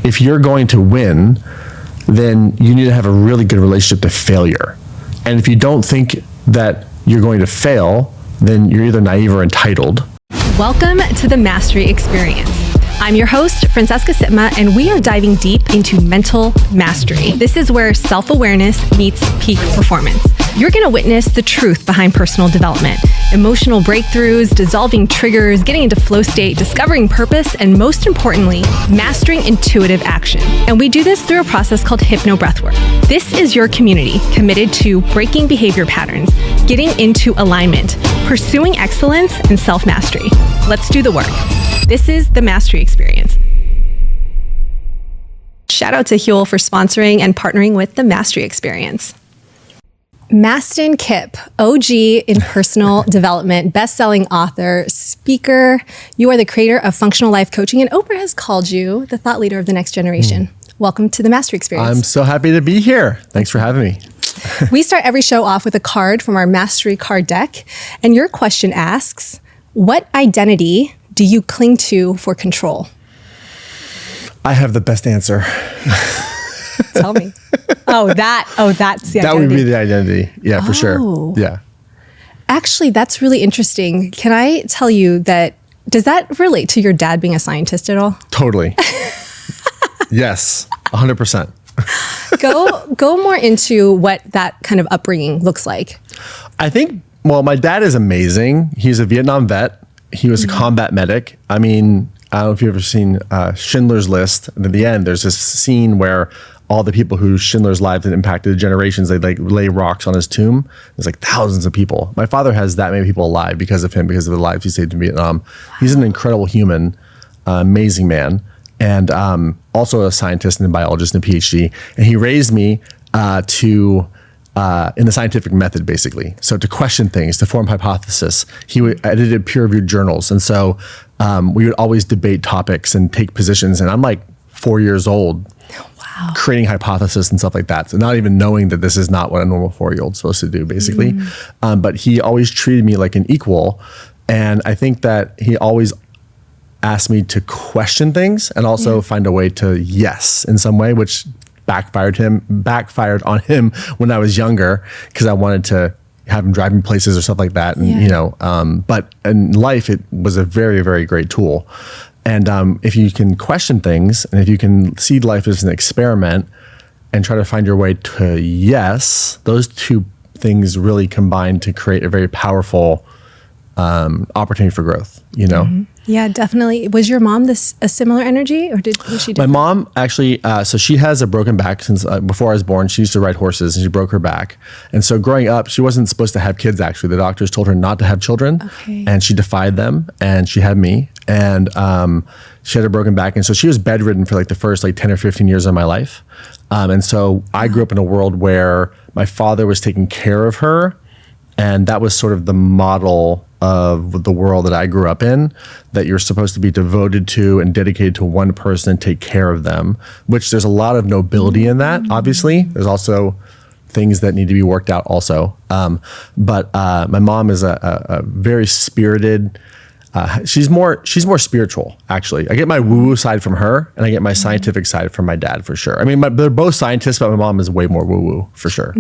if you're going to win, then you need to have a really good relationship to failure. And if you don't think that you're going to fail, then you're either naive or entitled. Welcome to the Mastry Experience. I'm your host, Francesca Sipma, and we are diving deep into mental mastery. This is where self-awareness meets peak performance. You're going to witness the truth behind personal development, emotional breakthroughs, dissolving triggers, getting into flow state, discovering purpose, and most importantly, mastering intuitive action. And we do this through a process called Breathwork. This is your community committed to breaking behavior patterns, getting into alignment, pursuing excellence, and self-mastery. Let's do the work. This is the Mastry Experience. Shout out to Huel for sponsoring and partnering with the Mastry Experience. Mastin Kipp, OG in personal development, best-selling author, speaker. You are the creator of Functional Life Coaching, and Oprah has called you the thought leader of the next generation. Welcome to the Mastry Experience. I'm so happy to be here. Thanks for having me. We start every show off with a card from our Mastry card deck, and your question asks, what identity do you cling to for control? I have the best answer. Tell me. That's the identity. That would be the identity. Yeah, for sure. Yeah. Actually, that's really interesting. Can I tell you that, does that relate to your dad being a scientist at all? Totally. Yes, 100%. Go more into what that kind of upbringing looks like. I think, well, my dad is amazing. He's a Vietnam vet. He was a combat medic. I mean, I don't know if you've ever seen Schindler's List. And at the end, there's this scene where all the people who Schindler's lives had impacted generations, they like lay rocks on his tomb. There's like thousands of people. My father has that many people alive because of him, because of the lives he saved in Vietnam. He's an incredible human, amazing man, and also a scientist and a biologist and a PhD. And he raised me in the scientific method, basically. So to question things, to form hypothesis. He edited peer-reviewed journals. And so we would always debate topics and take positions. And I'm like 4 years old, creating hypothesis and stuff like that. So not even knowing that this is not what a normal 4-year-old is supposed to do, basically. But he always treated me like an equal. And I think that he always asked me to question things and also find a way to yes in some way, which backfired on him when I was younger, because I wanted to have him drive me places or stuff like that. And, but in life, it was a very, very great tool. And if you can question things, and if you can see life as an experiment and try to find your way to yes, those two things really combine to create a very powerful opportunity for growth, Yeah, definitely. Was your mom a similar energy, or was she different? My mom actually, so she has a broken back since before I was born. She used to ride horses and she broke her back. And so growing up, she wasn't supposed to have kids, actually. The doctors told her not to have children. Okay. And she defied them, and she had me. And she had a broken back. And so she was bedridden for like the first 10 or 15 years of my life. And so I grew up in a world where my father was taking care of her. And that was sort of the model of the world that I grew up in, that you're supposed to be devoted to and dedicated to one person and take care of them, which there's a lot of nobility in that, obviously. There's also things that need to be worked out also. But my mom is a very spirited, she's more spiritual, actually. I get my woo-woo side from her, and I get my scientific side from my dad, for sure. I mean, they're both scientists, but my mom is way more woo-woo, for sure.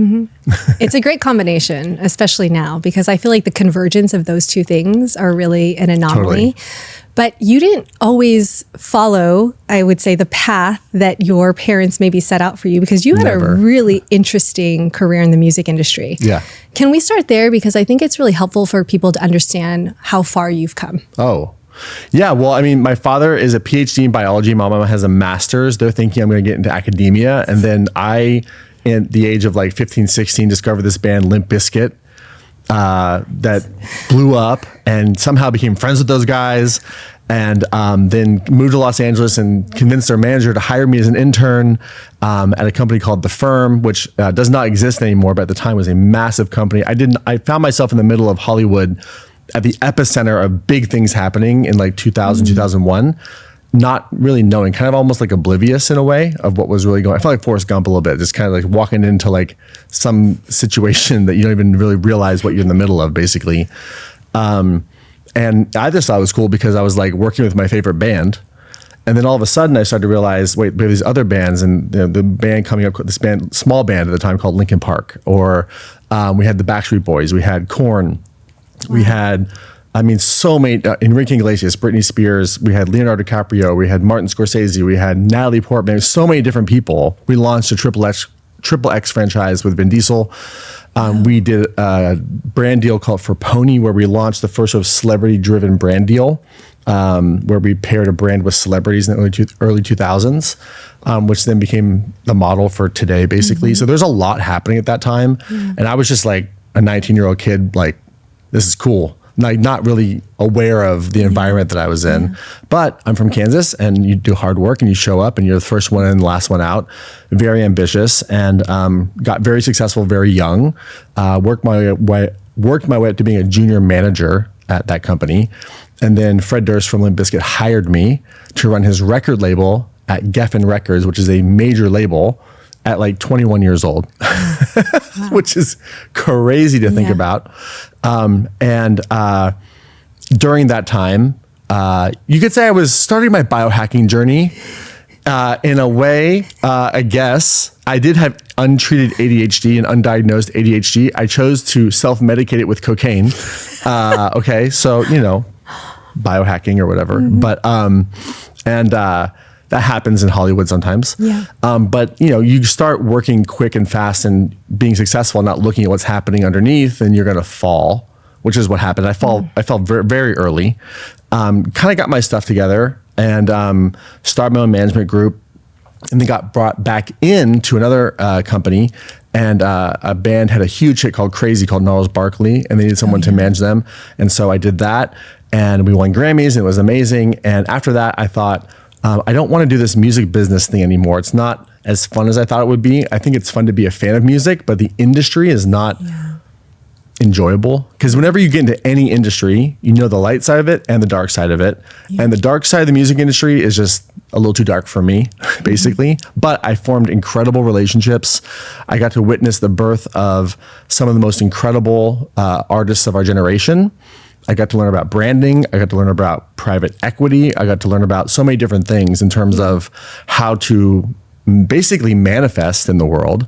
It's a great combination, especially now, because I feel like the convergence of those two things are really an anomaly. Totally. But you didn't always follow, I would say, the path that your parents maybe set out for you, because you had a really interesting career in the music industry. Yeah. Can we start there? Because I think it's really helpful for people to understand how far you've come. Oh, yeah. Well, I mean, my father is a PhD in biology. My mom has a master's. They're thinking I'm going to get into academia. And then I, at the age of 15, 16, discovered this band, Limp, Bizkit, that blew up, and somehow became friends with those guys, and then moved to Los Angeles and convinced their manager to hire me as an intern at a company called The Firm, which does not exist anymore, but at the time was a massive company. I found myself in the middle of Hollywood at the epicenter of big things happening in 2000, 2001. Not really knowing, kind of almost oblivious in a way of what was really going on. I felt like Forrest Gump a little bit, just kind of walking into some situation that you don't even really realize what you're in the middle of, basically. And I just thought it was cool because I was working with my favorite band, And then all of a sudden I started to realize, wait, we have these other bands, and the band coming up, this band, small band at the time called Linkin Park, or we had the Backstreet Boys, we had Korn, we had, so many, Enrique Iglesias, Britney Spears, we had Leonardo DiCaprio, we had Martin Scorsese, we had Natalie Portman, so many different people. We launched a Triple X franchise with Vin Diesel. We did a brand deal called For Pony, where we launched the first sort of celebrity-driven brand deal, where we paired a brand with celebrities in the early 2000s, which then became the model for today, basically. So there's a lot happening at that time. And I was just like a 19-year-old kid, like, this is cool. Not really aware of the environment that I was in. But I'm from Kansas, and you do hard work and you show up and you're the first one in, the last one out. Very ambitious, and got very successful very young. Worked my way up to being a junior manager at that company. And then Fred Durst from Limp Bizkit hired me to run his record label at Geffen Records, which is a major label, at like 21 years old, which is crazy to think about. During that time, you could say I was starting my biohacking journey. In a way, I guess I did have untreated ADHD and undiagnosed ADHD. I chose to self-medicate it with cocaine. Okay, so, biohacking or whatever. But, that happens in Hollywood sometimes. But you start working quick and fast and being successful, not looking at what's happening underneath, and you're going to fall, which is what happened. I fell very, very early. Kind of got my stuff together and started my own management group, and then got brought back into another company. And a band had a huge hit called Crazy, called Gnarls Barkley, and they needed someone to manage them. And so I did that, and we won Grammys, and it was amazing. And after that, I thought, I don't want to do this music business thing anymore. It's not as fun as I thought it would be. I think it's fun to be a fan of music, but the industry is not enjoyable. Because whenever you get into any industry, you know the light side of it and the dark side of it. And the dark side of the music industry is just a little too dark for me, basically. But I formed incredible relationships. I got to witness the birth of some of the most incredible artists of our generation. I got to learn about branding. I got to learn about private equity. I got to learn about so many different things in terms of how to basically manifest in the world.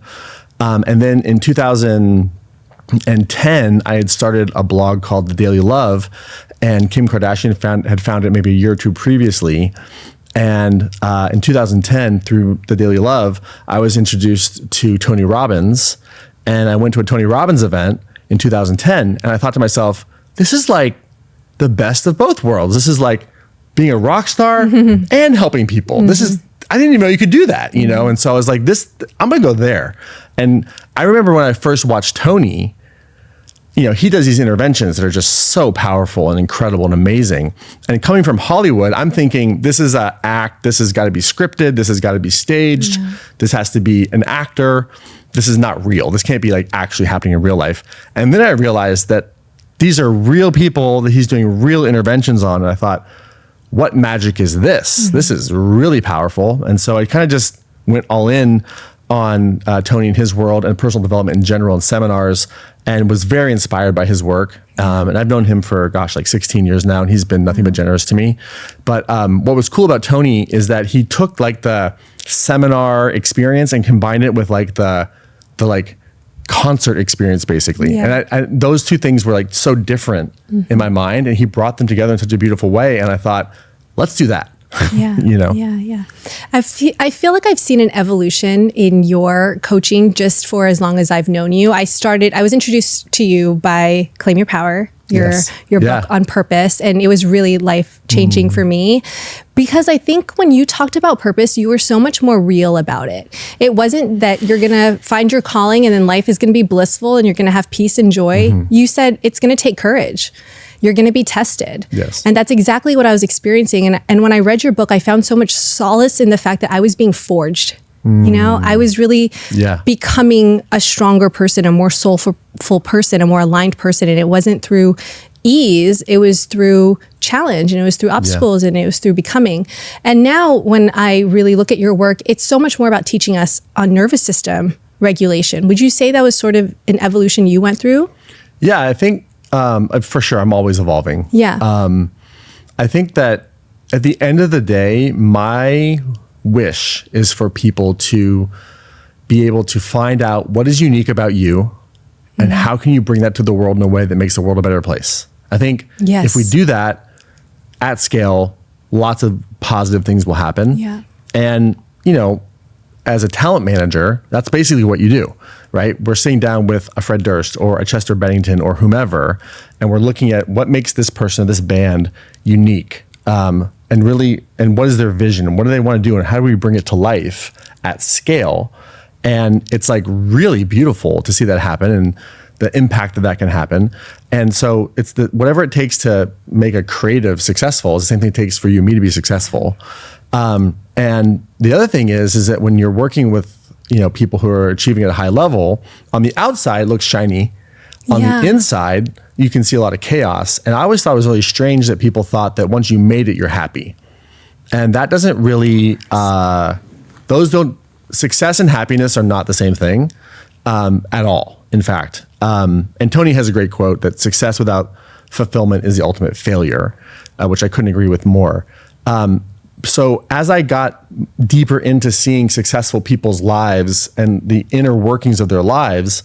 And then in 2010, I had started a blog called The Daily Love, and Kim Kardashian had found it maybe a year or two previously. And in 2010, through The Daily Love, I was introduced to Tony Robbins, and I went to a Tony Robbins event in 2010, and I thought to myself, this is like the best of both worlds. This is like being a rock star and helping people. This is, I didn't even know you could do that, And so I was like, I'm going to go there. And I remember when I first watched Tony, he does these interventions that are just so powerful and incredible and amazing. And coming from Hollywood, I'm thinking, this is an act. This has got to be scripted. This has got to be staged. This has to be an actor. This is not real. This can't be like actually happening in real life. And then I realized that these are real people that he's doing real interventions on. And I thought, what magic is this? This is really powerful. And so I kind of just went all in on Tony and his world and personal development in general and seminars, and was very inspired by his work. And I've known him for, like 16 years now, and he's been nothing but generous to me. But what was cool about Tony is that he took like the seminar experience and combined it with like the concert experience, basically. And I, those two things were like so different in my mind, and he brought them together in such a beautiful way. And I thought, let's do that. I feel like I've seen an evolution in your coaching just for as long as I've known you. I was introduced to you by Claim Your Power, your book on purpose. And it was really life-changing for me, because I think when you talked about purpose, you were so much more real about it. It wasn't that you're going to find your calling and then life is going to be blissful and you're going to have peace and joy. You said it's going to take courage. You're going to be tested. And that's exactly what I was experiencing. And when I read your book, I found so much solace in the fact that I was being forged. I was really becoming a stronger person, a more soulful person, a more aligned person. And it wasn't through ease, it was through challenge, and it was through obstacles, and it was through becoming. And now when I really look at your work, it's so much more about teaching us on nervous system regulation. Would you say that was sort of an evolution you went through? I think for sure I'm always evolving. I think that at the end of the day, my wish is for people to be able to find out what is unique about you and how can you bring that to the world in a way that makes the world a better place. I think if we do that at scale, lots of positive things will happen. Yeah. And, you know, as a talent manager, that's basically what you do, right? We're sitting down with a Fred Durst or a Chester Bennington or whomever, and we're looking at what makes this person, this band unique. And what is their vision and what do they want to do and how do we bring it to life at scale? And it's like really beautiful to see that happen and the impact that can happen. And so it's whatever it takes to make a creative successful is the same thing it takes for you and me to be successful. And the other thing is that when you're working with, you know, people who are achieving at a high level, on the outside it looks shiny. On the inside, you can see a lot of chaos. And I always thought it was really strange that people thought that once you made it, you're happy. And that doesn't really, success and happiness are not the same thing at all, in fact. And Tony has a great quote that success without fulfillment is the ultimate failure, which I couldn't agree with more. So as I got deeper into seeing successful people's lives and the inner workings of their lives,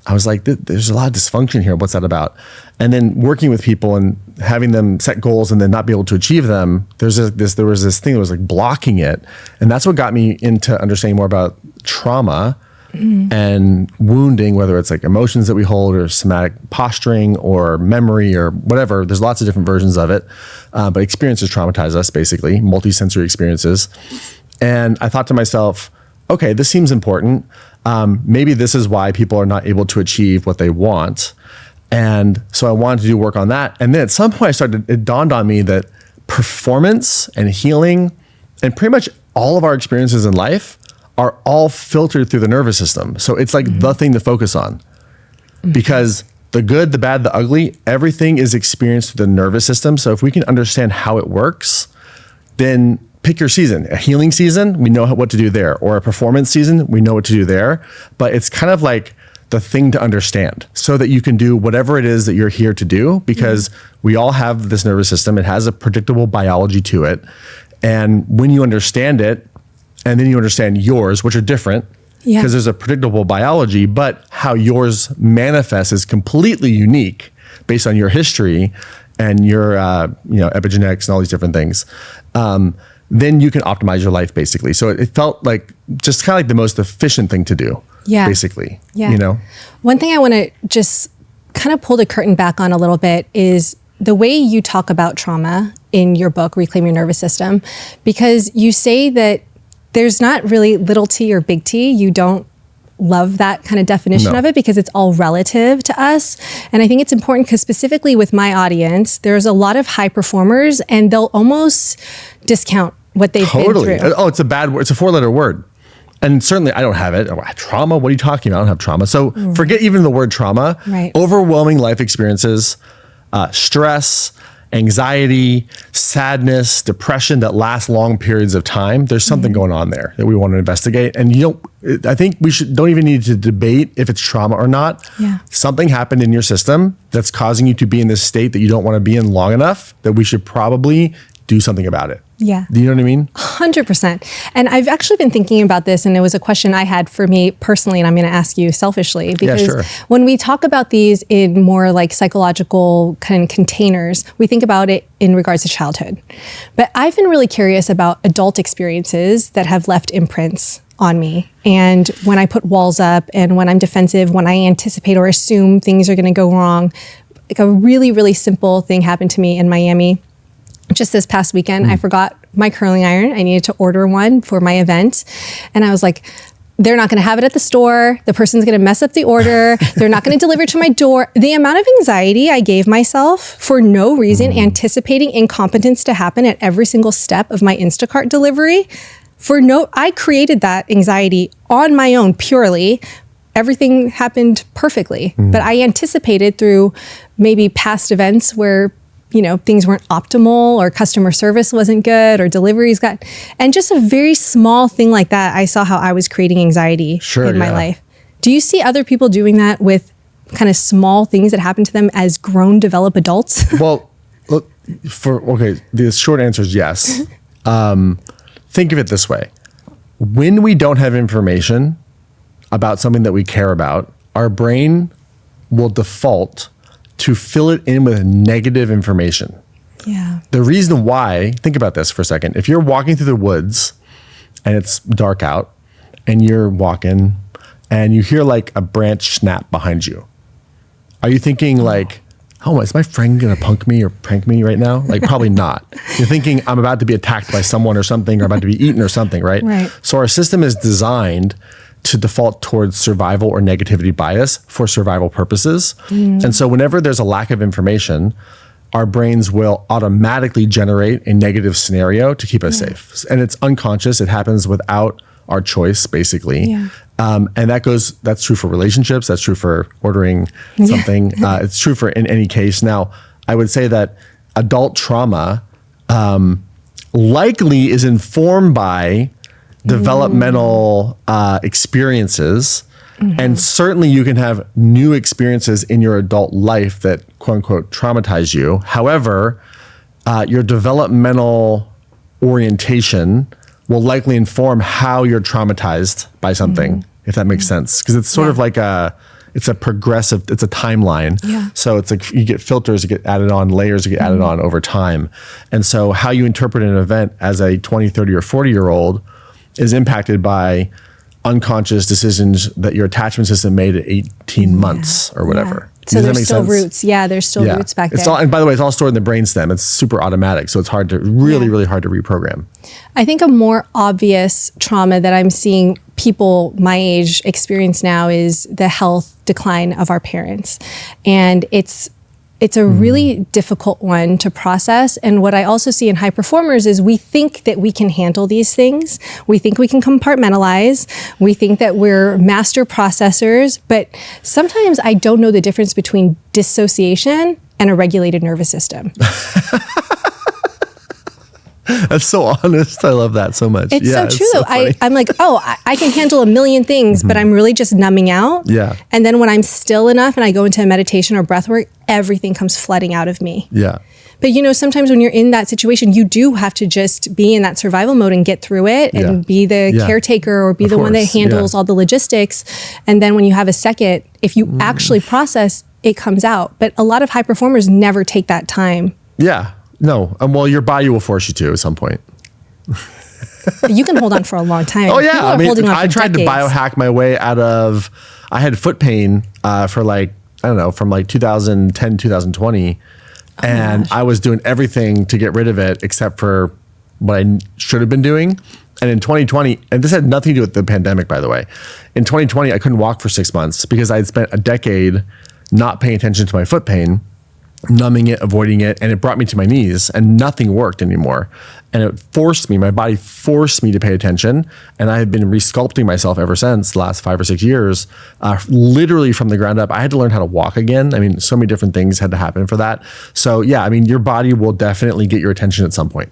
I was like, there's a lot of dysfunction here. What's that about? And then working with people and having them set goals and then not be able to achieve them, there was this thing that was like blocking it. And that's what got me into understanding more about trauma and wounding, whether it's like emotions that we hold or somatic posturing or memory or whatever. There's lots of different versions of it. But experiences traumatize us, basically, multisensory experiences. And I thought to myself, okay, this seems important. Maybe this is why people are not able to achieve what they want. And so I wanted to do work on that. And then at some point it dawned on me that performance and healing and pretty much all of our experiences in life are all filtered through the nervous system. So it's like the thing to focus on because the good, the bad, the ugly, everything is experienced through the nervous system. So if we can understand how it works, then pick your season. A healing season, we know what to do there. Or a performance season, we know what to do there. But it's kind of like the thing to understand so that you can do whatever it is that you're here to do because we all have this nervous system. It has a predictable biology to it. And when you understand it, and then you understand yours, which are different because there's a predictable biology, but how yours manifests is completely unique based on your history and your epigenetics and all these different things. Then you can optimize your life basically. So it felt like just kind of like the most efficient thing to do, basically, you know? One thing I want to just kind of pull the curtain back on a little bit is the way you talk about trauma in your book, Reclaim Your Nervous System, because you say that there's not really little t or big T. You don't love that kind of definition of it because it's all relative to us. And I think it's important because specifically with my audience, there's a lot of high performers and they'll almost discount what they've been through. Oh, it's a bad word. It's a 4-letter word. And certainly I don't have it. Trauma? What are you talking about? I don't have trauma. So forget even the word trauma. Right. Overwhelming life experiences, stress, anxiety, sadness, depression that lasts long periods of time. There's something going on there that we want to investigate. And I think we don't even need to debate if it's trauma or not. Yeah. Something happened in your system that's causing you to be in this state that you don't want to be in long enough that we should probably do something about it. Yeah. Do you know what I mean? 100%. And I've actually been thinking about this, and it was a question I had for me personally, and I'm going to ask you selfishly, because when we talk about these in more like psychological kind of containers, we think about it in regards to childhood. But I've been really curious about adult experiences that have left imprints on me. And when I put walls up and when I'm defensive, when I anticipate or assume things are going to go wrong, like a really, really simple thing happened to me in Miami. Just this past weekend, I forgot my curling iron. I needed to order one for my event. And I was like, they're not going to have it at the store. The person's going to mess up the order. They're not going to deliver to my door. The amount of anxiety I gave myself for no reason, anticipating incompetence to happen at every single step of my Instacart delivery. I created that anxiety on my own purely. Everything happened perfectly. But I anticipated through maybe past events where things weren't optimal or customer service wasn't good or deliveries and just a very small thing like that, I saw how I was creating anxiety in my life. Do you see other people doing that with kind of small things that happen to them as grown, developed adults? Well, look, The short answer is yes. Think of it this way. When we don't have information about something that we care about, our brain will default to fill it in with negative information. Yeah. The reason why, think about this for a second. If you're walking through the woods and it's dark out and you're walking and you hear like a branch snap behind you, are you thinking like, oh, is my friend going to punk me or prank me right now? Like, probably not. You're thinking I'm about to be attacked by someone or something, or about to be eaten or something, right? Right. So our system is designed to default towards survival or negativity bias for survival purposes. And so whenever there's a lack of information, our brains will automatically generate a negative scenario to keep us safe. And it's unconscious. It happens without our choice, basically. Yeah. And that's true for relationships. That's true for ordering something. It's true for in any case. Now, I would say that adult trauma likely is informed by developmental experiences. And certainly you can have new experiences in your adult life that quote unquote traumatize you. However, your developmental orientation will likely inform how you're traumatized by something, if that makes sense. Because it's sort of like it's a timeline. Yeah. So it's like you get filters that get added on, layers that get added on over time. And so how you interpret an event as a 20, 30, or 40-year-old is impacted by unconscious decisions that your attachment system made at 18 months or whatever. So there's still roots. Yeah, there's still roots back there. And by the way, it's all stored in the brainstem. It's super automatic. So it's really hard to reprogram. I think a more obvious trauma that I'm seeing people my age experience now is the health decline of our parents. And it's a really difficult one to process. And what I also see in high performers is we think that we can handle these things. We think we can compartmentalize. We think that we're master processors. But sometimes I don't know the difference between dissociation and a regulated nervous system. That's so honest. I love that so much. It's so true, though. I'm like, I can handle a million things, but I'm really just numbing out. Yeah. And then when I'm still enough and I go into a meditation or breath work, everything comes flooding out of me. Yeah. But sometimes when you're in that situation, you do have to just be in that survival mode and get through it and be the caretaker or be the one that handles all the logistics. And then when you have a second, if you actually process, it comes out. But a lot of high performers never take that time. Yeah. No. Well, your body will force you to at some point. You can hold on for a long time. Oh, yeah. I tried to biohack my way out of, I had foot pain for from 2010, 2020. And I was doing everything to get rid of it except for what I should have been doing. And in 2020, and this had nothing to do with the pandemic, by the way. In 2020, I couldn't walk for 6 months because I had spent a decade not paying attention to my foot pain, numbing it, avoiding it, and it brought me to my knees and nothing worked anymore. And it my body forced me to pay attention. And I have been resculpting myself ever since the last 5 or 6 years, literally from the ground up. I had to learn how to walk again. So many different things had to happen for that. So your body will definitely get your attention at some point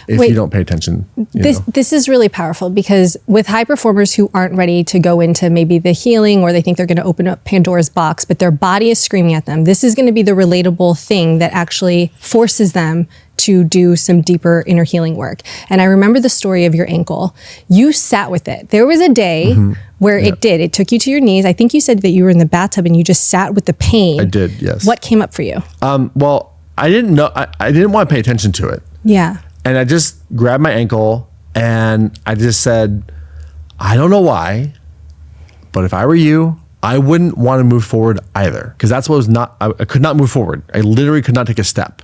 if you don't pay attention. This is really powerful because with high performers who aren't ready to go into maybe the healing or they think they're going to open up Pandora's box, but their body is screaming at them, this is going to be the relatable thing that actually forces them to do some deeper inner healing work. And I remember the story of your ankle. You sat with it. There was a day where it took you to your knees. I think you said that you were in the bathtub and you just sat with the pain. I did, yes. What came up for you? Well, I didn't know. I didn't want to pay attention to it. Yeah. And I just grabbed my ankle and I just said, I don't know why, but if I were you, I wouldn't want to move forward either. Because that's what I could not move forward. I literally could not take a step.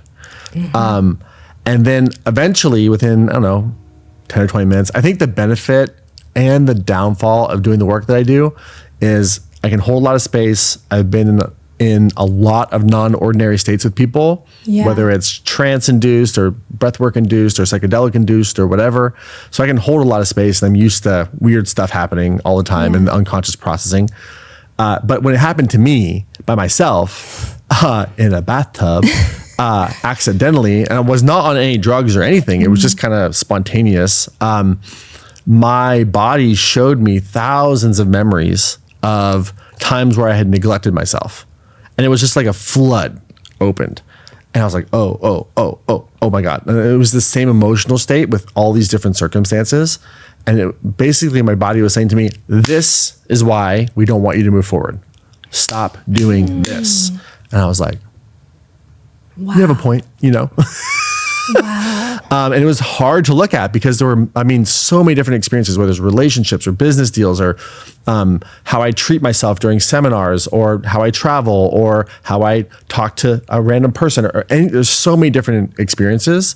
And then eventually within, 10 or 20 minutes, I think the benefit and the downfall of doing the work that I do is I can hold a lot of space. I've been in a lot of non-ordinary states with people, whether it's trance-induced or breathwork-induced or psychedelic-induced or whatever. So I can hold a lot of space and I'm used to weird stuff happening all the time and unconscious processing. But when it happened to me by myself in a bathtub, accidentally, and I was not on any drugs or anything. It was just kind of spontaneous. My body showed me thousands of memories of times where I had neglected myself. And it was just like a flood opened. And I was like, oh my God. And it was the same emotional state with all these different circumstances. And basically my body was saying to me, this is why we don't want you to move forward. Stop doing this. And I was like, wow. You have a point, Wow. And it was hard to look at because there were, so many different experiences, whether it's relationships or business deals or how I treat myself during seminars or how I travel or how I talk to a random person there's so many different experiences.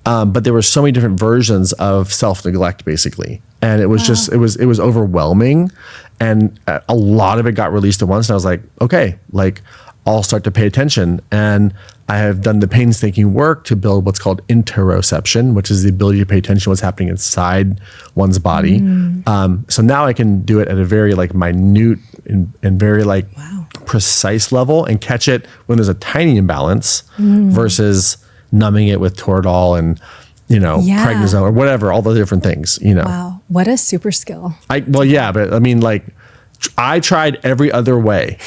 But there were so many different versions of self-neglect basically. And it was just, it was overwhelming. And a lot of it got released at once. And I was like, okay, I'll start to pay attention. And I have done the painstaking work to build what's called interoception, which is the ability to pay attention to what's happening inside one's body. So now I can do it at a very minute and very precise level and catch it when there's a tiny imbalance versus numbing it with Toradol and, prednisone or whatever, all the different things, Wow. What a super skill. I tried every other way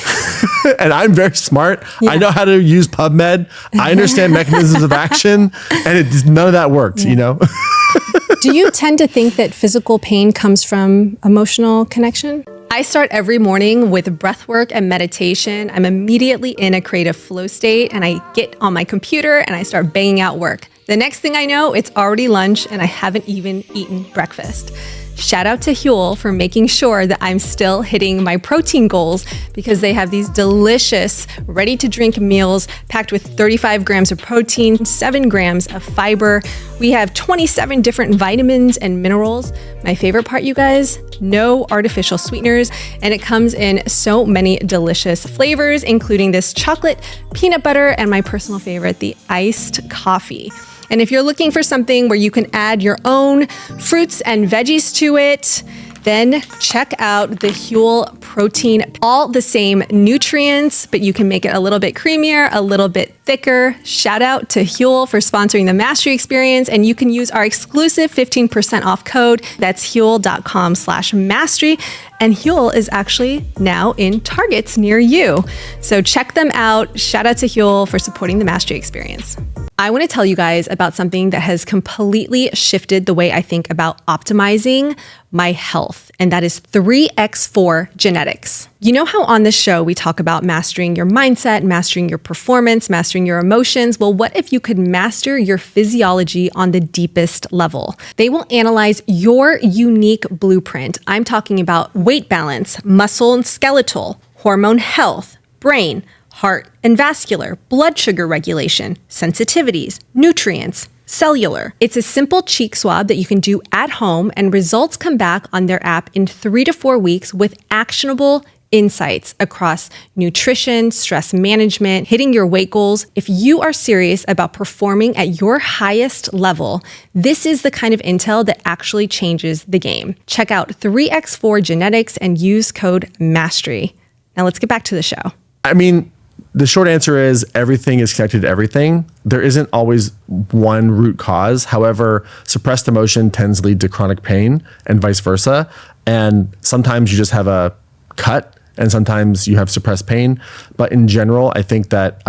and I'm very smart. Yeah. I know how to use PubMed. I understand mechanisms of action and none of that worked, Do you tend to think that physical pain comes from emotional connection? I start every morning with breathwork and meditation. I'm immediately in a creative flow state and I get on my computer and I start banging out work. The next thing I know, it's already lunch and I haven't even eaten breakfast. Shout out to Huel for making sure that I'm still hitting my protein goals because they have these delicious, ready-to-drink meals packed with 35 grams of protein, 7 grams of fiber. We have 27 different vitamins and minerals. My favorite part, you guys, no artificial sweeteners, and it comes in so many delicious flavors, including this chocolate, peanut butter, and my personal favorite, the iced coffee. And if you're looking for something where you can add your own fruits and veggies to it, then check out the Huel protein. All the same nutrients, but you can make it a little bit creamier, a little bit thicker. Shout out to Huel for sponsoring the Mastry experience. And you can use our exclusive 15% off code. That's Huel.com/Mastry. And Huel is actually now in Targets near you. So check them out. Shout out to Huel for supporting the Mastry experience. I want to tell you guys about something that has completely shifted the way I think about optimizing my health, and that is 3x4 genetics. You know how on this show we talk about mastering your mindset, mastering your performance, mastering your emotions? Well, what if you could master your physiology on the deepest level? They will analyze your unique blueprint. I'm talking about weight balance, muscle and skeletal, hormone health, brain, heart and vascular, blood sugar regulation, sensitivities, nutrients, cellular. It's a simple cheek swab that you can do at home, and results come back on their app in 3 to 4 weeks with actionable insights across nutrition, stress management, hitting your weight goals. If you are serious about performing at your highest level, this is the kind of intel that actually changes the game. Check out 3x4 Genetics and use code MASTRY. Now let's get back to the show. The short answer is everything is connected to everything. There isn't always one root cause. However, suppressed emotion tends to lead to chronic pain and vice versa. And sometimes you just have a cut and sometimes you have suppressed pain. But in general, I think that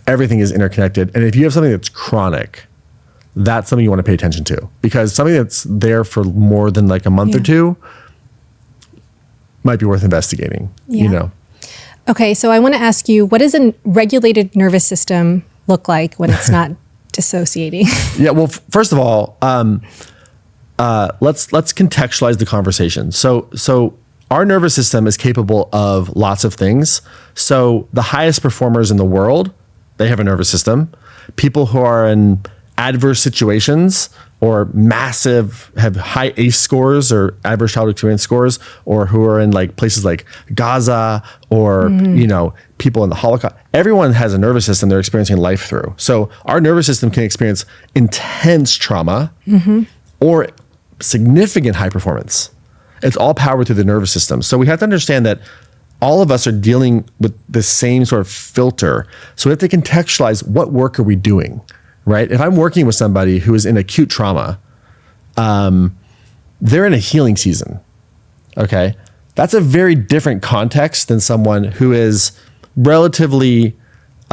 everything is interconnected. And if you have something that's chronic, that's something you want to pay attention to, because something that's there for more than a month or two might be worth investigating, Okay, so I want to ask you, what does a regulated nervous system look like when it's not dissociating? Yeah, well, first of all, let's contextualize the conversation. So our nervous system is capable of lots of things. So the highest performers in the world, they have a nervous system. People who are in adverse situations or have high ACE scores or adverse childhood experience scores, or who are in places like Gaza or, people in the Holocaust, everyone has a nervous system they're experiencing life through. So our nervous system can experience intense trauma or significant high performance. It's all powered through the nervous system. So we have to understand that all of us are dealing with the same sort of filter. So we have to contextualize, what work are we doing? Right? If I'm working with somebody who is in acute trauma, they're in a healing season. Okay. That's a very different context than someone who is relatively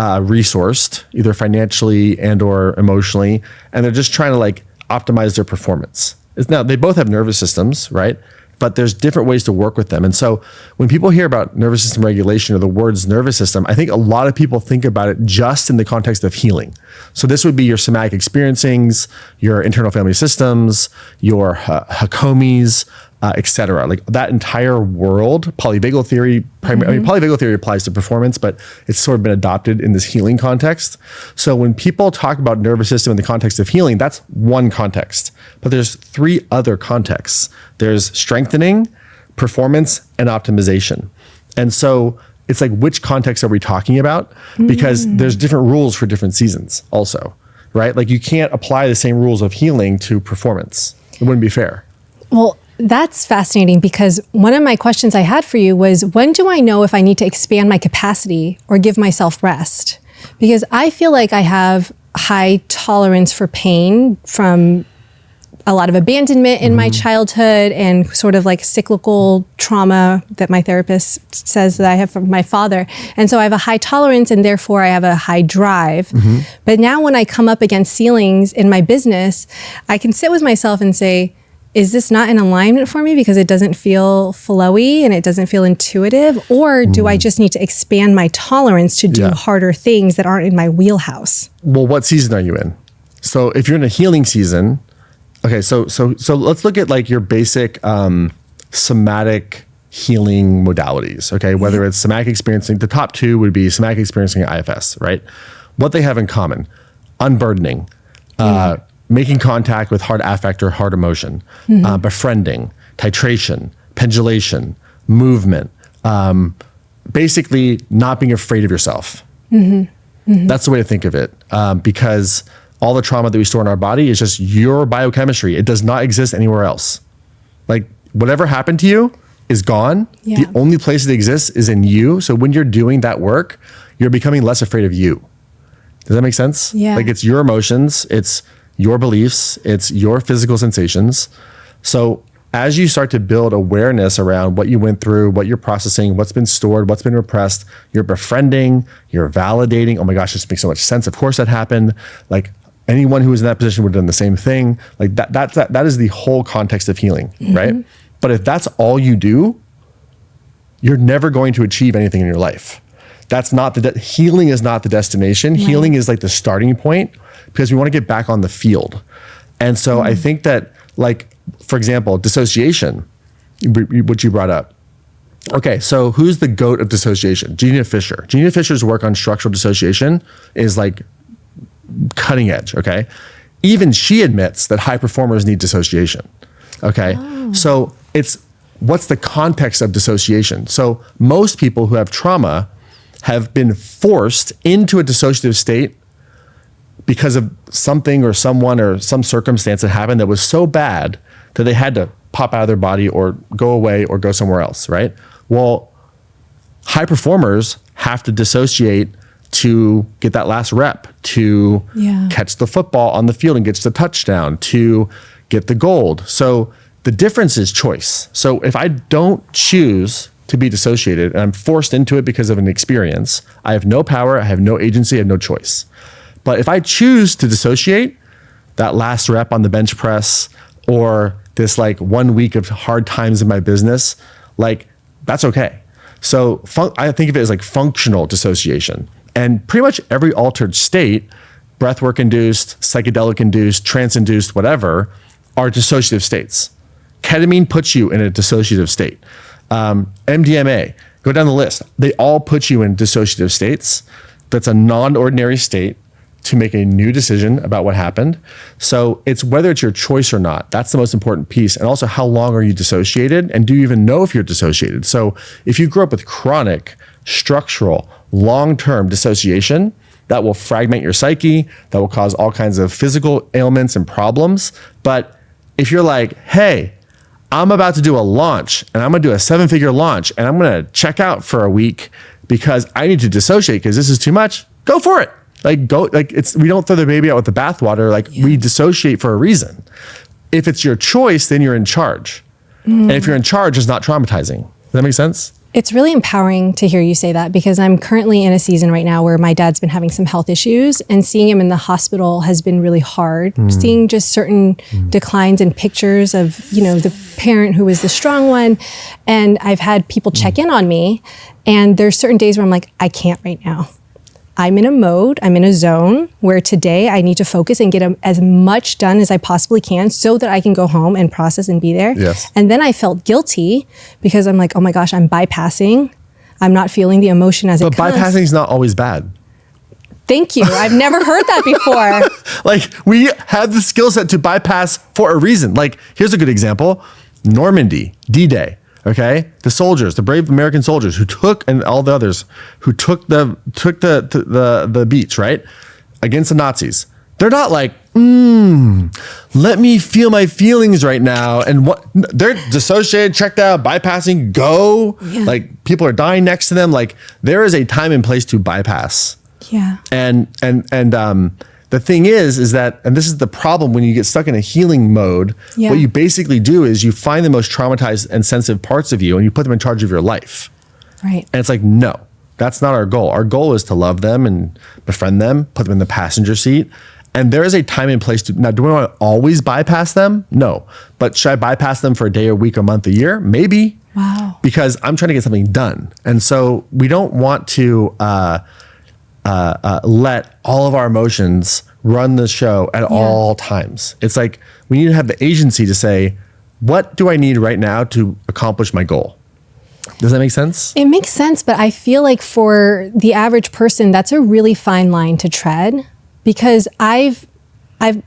resourced, either financially and or emotionally, and they're just trying to like optimize their performance. Now, they both have nervous systems, right? But there's different ways to work with them. And so when people hear about nervous system regulation or the words nervous system, I think a lot of people think about it just in the context of healing. So this would be your somatic experiencings, your internal family systems, your Hakomis, et cetera. Like that entire world, Polyvagal Theory, Polyvagal Theory applies to performance, but it's sort of been adopted in this healing context. So when people talk about nervous system in the context of healing, that's one context, but there's 3 other contexts. There's strengthening, performance, and optimization. And so it's like, which context are we talking about? Because there's different rules for different seasons also, right? Like you can't apply the same rules of healing to performance. It wouldn't be fair. Well, that's fascinating because one of my questions I had for you was, when do I know if I need to expand my capacity or give myself rest? Because I feel like I have high tolerance for pain from a lot of abandonment in my childhood and sort of like cyclical trauma that my therapist says that I have from my father. And so I have a high tolerance and therefore I have a high drive. But now when I come up against ceilings in my business, I can sit with myself and say, is this not in alignment for me because it doesn't feel flowy and it doesn't feel intuitive? Or do I just need to expand my tolerance to do harder things that aren't in my wheelhouse? Well, what season are you in? So if you're in a healing season, okay, so let's look at like your basic somatic healing modalities, okay? Whether it's somatic experiencing, the top 2 would be somatic experiencing and IFS, right? What they have in common, unburdening, making contact with hard affect or hard emotion, befriending, titration, pendulation, movement, basically not being afraid of yourself. That's the way to think of it, because all the trauma that we store in our body is just your biochemistry. It does not exist anywhere else. Like whatever happened to you is gone. The only place it exists is in you. So when you're doing that work, you're becoming less afraid of you. Does that make sense? Yeah. Like it's your emotions, it's your beliefs, it's your physical sensations. So as you start to build awareness around what you went through, what you're processing, what's been stored, what's been repressed, you're befriending, you're validating. Oh my gosh, this makes so much sense. Of course that happened. Like anyone who was in that position would have done the same thing. Like that is the whole context of healing, right? But if that's all you do, you're never going to achieve anything in your life. That's not healing is not the destination. Right. Healing is like the starting point because we want to get back on the field. And so I think that, like, for example, dissociation, which you brought up. Okay, so who's the GOAT of dissociation? Gina Fisher. Gina Fisher's work on structural dissociation is like cutting edge, okay? Even she admits that high performers need dissociation, okay? So it's, what's the context of dissociation? So most people who have trauma have been forced into a dissociative state because of something or someone or some circumstance that happened that was so bad that they had to pop out of their body or go away or go somewhere else, right? Well, high performers have to dissociate to get that last rep, to catch the football on the field and get the touchdown, to get the gold. So the difference is choice. So if I don't choose to be dissociated and I'm forced into it because of an experience, I have no power, I have no agency, I have no choice. But if I choose to dissociate, that last rep on the bench press or this like 1 week of hard times in my business, like that's okay. So I think of it as like functional dissociation. And pretty much every altered state, breathwork induced, psychedelic induced, trance induced, whatever, are dissociative states. Ketamine puts you in a dissociative state. MDMA, go down the list. They all put you in dissociative states. That's a non-ordinary state to make a new decision about what happened. So it's whether it's your choice or not. That's the most important piece. And also, how long are you dissociated? And do you even know if you're dissociated? So if you grew up with chronic, structural, long-term dissociation, that will fragment your psyche, that will cause all kinds of physical ailments and problems. But if you're like, hey, I'm about to do a launch and I'm gonna do a 7-figure launch and I'm gonna check out for a week because I need to dissociate because this is too much, go for it. Like go, like it's, we don't throw the baby out with the bathwater. Like we dissociate for a reason. If it's your choice, then you're in charge. And if you're in charge, it's not traumatizing. Does that make sense? It's really empowering to hear you say that, because I'm currently in a season right now where my dad's been having some health issues, and seeing him in the hospital has been really hard. Seeing just certain declines in pictures of, the parent who was the strong one. And I've had people check in on me, and there's certain days where I'm like, I can't right now. I'm in a mode, I'm in a zone where today I need to focus and get as much done as I possibly can so that I can go home and process and be there. Yes. And then I felt guilty because I'm like, oh my gosh, I'm bypassing. I'm not feeling the emotion as it comes. But bypassing is not always bad. Thank you. I've never heard that before. Like, we have the skill set to bypass for a reason. Like, here's a good example. Normandy, D-Day. Okay, the soldiers, the brave American soldiers who took, and all the others who took the beach, right, against the Nazis. They're not like, let me feel my feelings right now, and what they're dissociated, checked out, bypassing, go. Yeah. Like, people are dying next to them. Like, there is a time and place to bypass. Yeah. And the thing is that, and this is the problem when you get stuck in a healing mode, what you basically do is you find the most traumatized and sensitive parts of you and you put them in charge of your life. Right. And it's like, no, that's not our goal. Our goal is to love them and befriend them, put them in the passenger seat. And there is a time and place to, now, do we want to always bypass them? No. But should I bypass them for a day, a week, a month, a year? Maybe. Wow. Because I'm trying to get something done. And so we don't want to, let all of our emotions run the show at all times. It's like we need to have the agency to say, what do I need right now to accomplish my goal? Does that make sense? It makes sense, but I feel like for the average person, that's a really fine line to tread, because I'm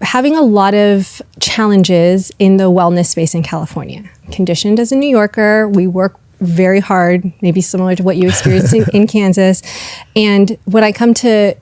having a lot of challenges in the wellness space in California. Conditioned as a New Yorker, we work very hard, maybe similar to what you experienced in Kansas. And when I come to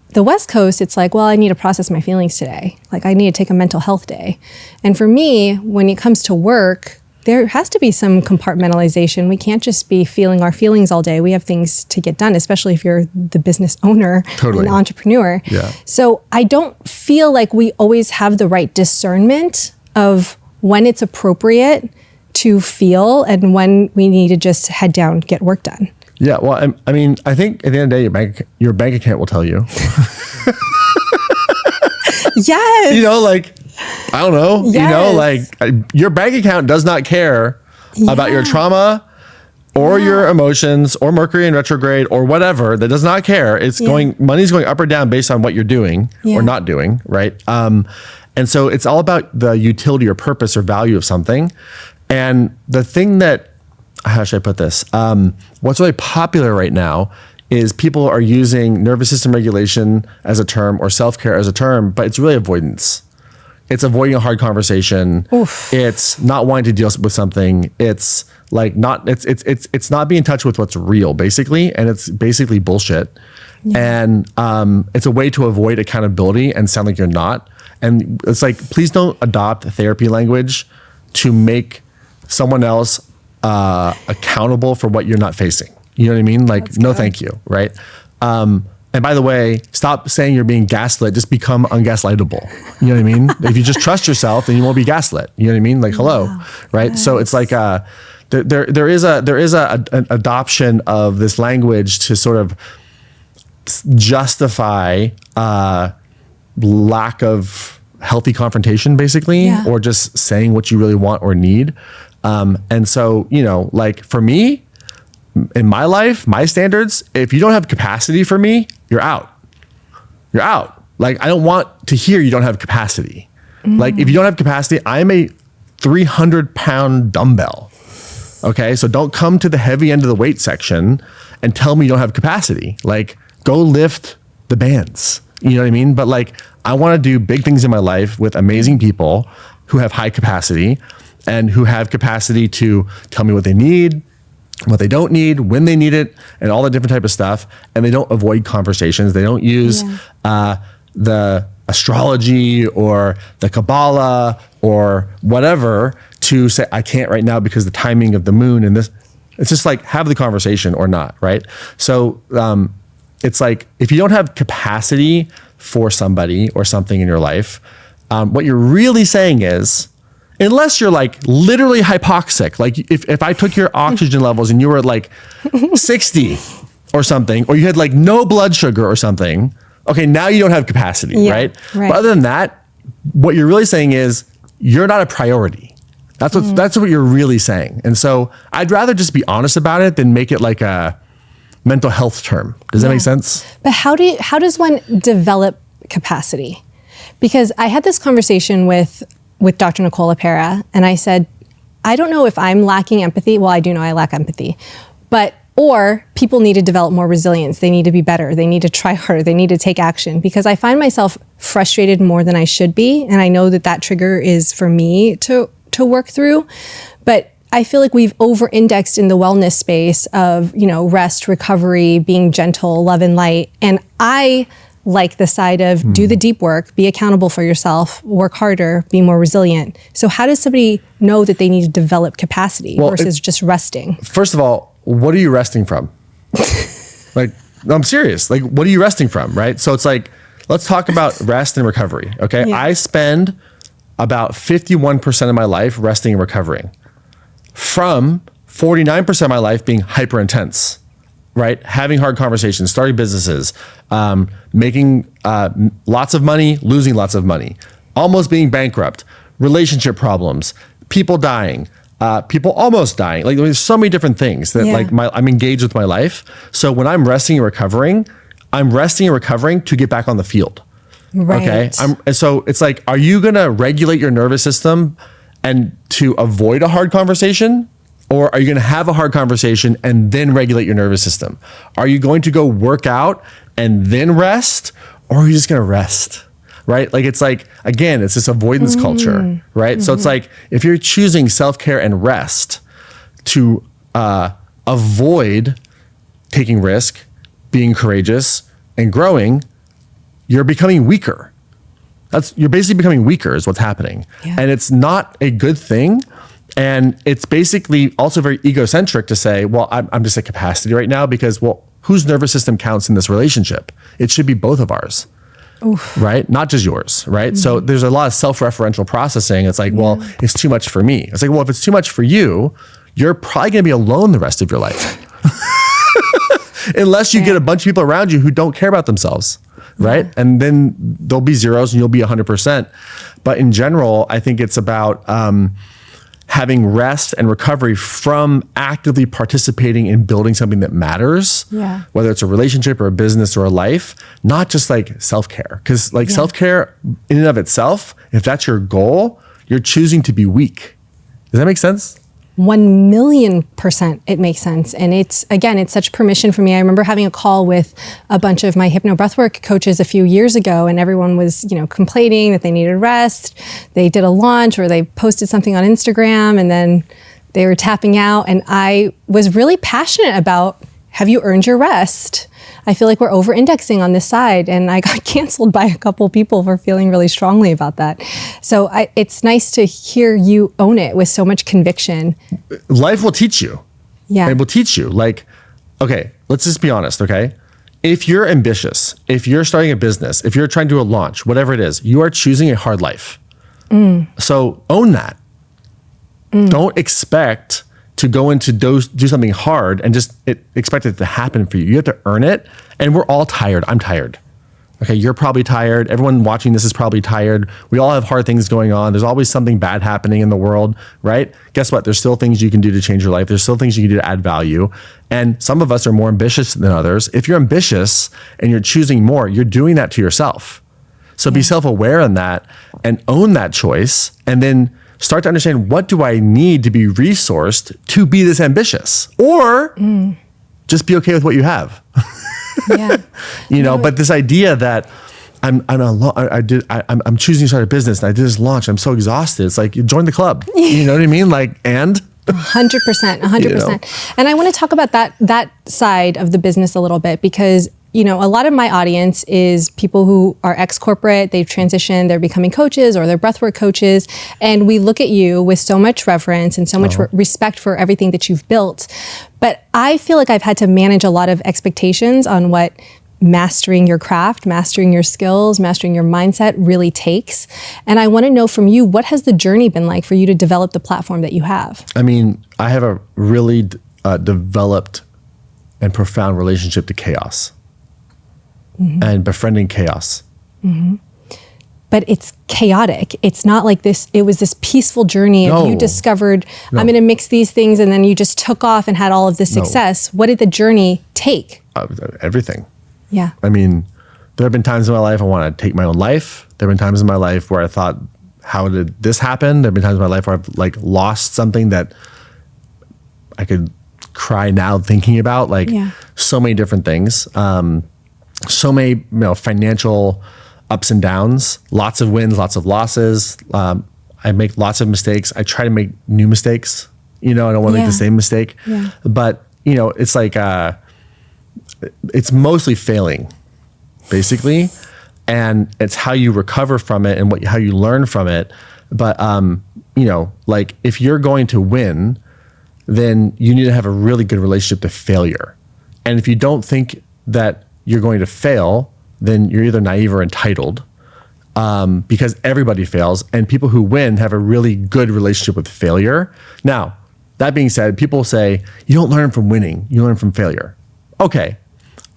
the West Coast, it's like, well, I need to process my feelings today. Like, I need to take a mental health day. And for me, when it comes to work, there has to be some compartmentalization. We can't just be feeling our feelings all day. We have things to get done, especially if you're the business owner and entrepreneur. Yeah. So I don't feel like we always have the right discernment of when it's appropriate to feel and when we need to just head down, get work done. Yeah, well, I mean, I think at the end of the day, your bank account will tell you. Yes. Like, I don't know. Yes. Your bank account does not care about your trauma or your emotions or Mercury in retrograde or whatever. That does not care. It's money's going up or down based on what you're doing or not doing, right? And so it's all about the utility or purpose or value of something. And the thing that, how should I put this? What's really popular right now is people are using nervous system regulation as a term or self-care as a term, but it's really avoidance. It's avoiding a hard conversation. Oof. It's not wanting to deal with something. It's like it's not being in touch with what's real, basically, and it's basically bullshit. Yeah. And it's a way to avoid accountability and sound like you're not. And it's like, please don't adopt therapy language to make someone else accountable for what you're not facing. You know what I mean? Like, that's no, good. Thank you. Right. And by the way, stop saying you're being gaslit. Just become ungaslightable. You know what I mean? If you just trust yourself, then you won't be gaslit. You know what I mean? Like, hello. Right. Yes. So it's like, there is an adoption of this language to sort of justify, lack of healthy confrontation, basically, or just saying what you really want or need. And so, like, for me, in my life, my standards, if you don't have capacity for me, you're out. You're out. Like, I don't want to hear you don't have capacity. Like, if you don't have capacity, I'm a 300-pound dumbbell. Okay, so don't come to the heavy end of the weight section and tell me you don't have capacity. Like, go lift the bands. You know what I mean? But like, I want to do big things in my life with amazing people who have high capacity and who have capacity to tell me what they need, what they don't need, when they need it, and all the different type of stuff. And they don't avoid conversations. They don't use the astrology or the Kabbalah or whatever to say, I can't right now because the timing of the moon and this. It's just like, have the conversation or not, right? So it's like, if you don't have capacity for somebody or something in your life, what you're really saying is, Unless you're like literally hypoxic. Like if I took your oxygen levels and you were at like 60 or something, or you had like no blood sugar or something, okay, now you don't have capacity, right? But other than that, what you're really saying is you're not a priority. That's what you're really saying. And so I'd rather just be honest about it than make it like a mental health term. Does that make sense? But how does one develop capacity? Because I had this conversation with Dr. Nicole LaPera, and I said, I don't know if I'm lacking empathy. Well, I do know I lack empathy, or people need to develop more resilience. They need to be better. They need to try harder. They need to take action, because I find myself frustrated more than I should be. And I know that trigger is for me to work through, but I feel like we've over-indexed in the wellness space of, rest, recovery, being gentle, love and light. And I like the side of do the deep work, be accountable for yourself, work harder, be more resilient. So how does somebody know that they need to develop capacity versus just resting? First of all, what are you resting from? Like, I'm serious. Like, what are you resting from, right? So it's like, let's talk about rest and recovery, okay? Yeah. I spend about 51% of my life resting and recovering, from 49% of my life being hyper intense, right? Having hard conversations, starting businesses, making lots of money, losing lots of money, almost being bankrupt, relationship problems, people dying, people almost dying. Like, there's so many different things that I'm engaged with my life. So when I'm resting and recovering, I'm resting and recovering to get back on the field. Right. Okay. So it's like, are you going to regulate your nervous system and to avoid a hard conversation? Or are you going to have a hard conversation and then regulate your nervous system? Are you going to go work out and then rest? Or are you just going to rest? Right? Like, it's like, again, it's this avoidance culture, right? So it's like, if you're choosing self-care and rest to avoid taking risk, being courageous, and growing, you're becoming weaker. You're basically becoming weaker is what's happening. Yeah. And it's not a good thing. And it's basically also very egocentric to say, well, I'm just at capacity right now because, well, whose nervous system counts in this relationship? It should be both of ours, right? Not just yours, right? So there's a lot of self-referential processing. It's like, well, it's too much for me. It's like, well, if it's too much for you, you're probably going to be alone the rest of your life. Unless you get a bunch of people around you who don't care about themselves. Right. And then there'll be zeros and you'll be 100%. But in general, I think it's about having rest and recovery from actively participating in building something that matters, whether it's a relationship or a business or a life, not just like self-care. Because like self-care in and of itself, if that's your goal, you're choosing to be weak. Does that make sense? 1,000,000% it makes sense. And it's such permission for me. I remember having a call with a bunch of my hypno breathwork coaches a few years ago, and everyone was, complaining that they needed rest. They did a launch or they posted something on Instagram and then they were tapping out. And I was really passionate about, have you earned your rest? I feel like we're over-indexing on this side, and I got canceled by a couple people for feeling really strongly about that. So it's nice to hear you own it with so much conviction. Life will teach you. Yeah. It will teach you. Like, okay, let's just be honest, okay? If you're ambitious, if you're starting a business, if you're trying to do a launch, whatever it is, you are choosing a hard life. So own that. Don't expect to go into do something hard and just expect it to happen for you. You have to earn it. And we're all tired. I'm tired. Okay, you're probably tired. Everyone watching this is probably tired. We all have hard things going on. There's always something bad happening in the world, right? Guess what? There's still things you can do to change your life. There's still things you can do to add value. And some of us are more ambitious than others. If you're ambitious and you're choosing more, you're doing that to yourself. So be self-aware in that and own that choice, and then start to understand, what do I need to be resourced to be this ambitious? Or just be okay with what you have. But this idea that I'm choosing to start a business and I did this launch, I'm so exhausted. It's like, you join the club. You know what I mean? Like, and 100%. And I want to talk about that side of the business a little bit, because a lot of my audience is people who are ex-corporate, they've transitioned, they're becoming coaches or they're breathwork coaches. And we look at you with so much reverence and so much respect for everything that you've built. But I feel like I've had to manage a lot of expectations on what mastering your craft, mastering your skills, mastering your mindset really takes. And I want to know from you, what has the journey been like for you to develop the platform that you have? I mean, I have a really developed and profound relationship to chaos and befriending chaos. But it's chaotic. It's not like this. It was this peaceful journey of you discovered, I'm going to mix these things, and then you just took off and had all of this success. What did the journey take? Everything. Yeah. I mean, there have been times in my life I want to take my own life. There have been times in my life where I thought, how did this happen? There have been times in my life where I've like lost something that I could cry now thinking about, like so many different things. So many, financial ups and downs, lots of wins, lots of losses. I make lots of mistakes. I try to make new mistakes. I don't want to make the same mistake. But, it's like, it's mostly failing, basically. And it's how you recover from it and how you learn from it. But, like if you're going to win, then you need to have a really good relationship to failure. And if you don't think that you're going to fail, then you're either naive or entitled, because everybody fails, and people who win have a really good relationship with failure. Now, that being said, people say, you don't learn from winning, you learn from failure. Okay,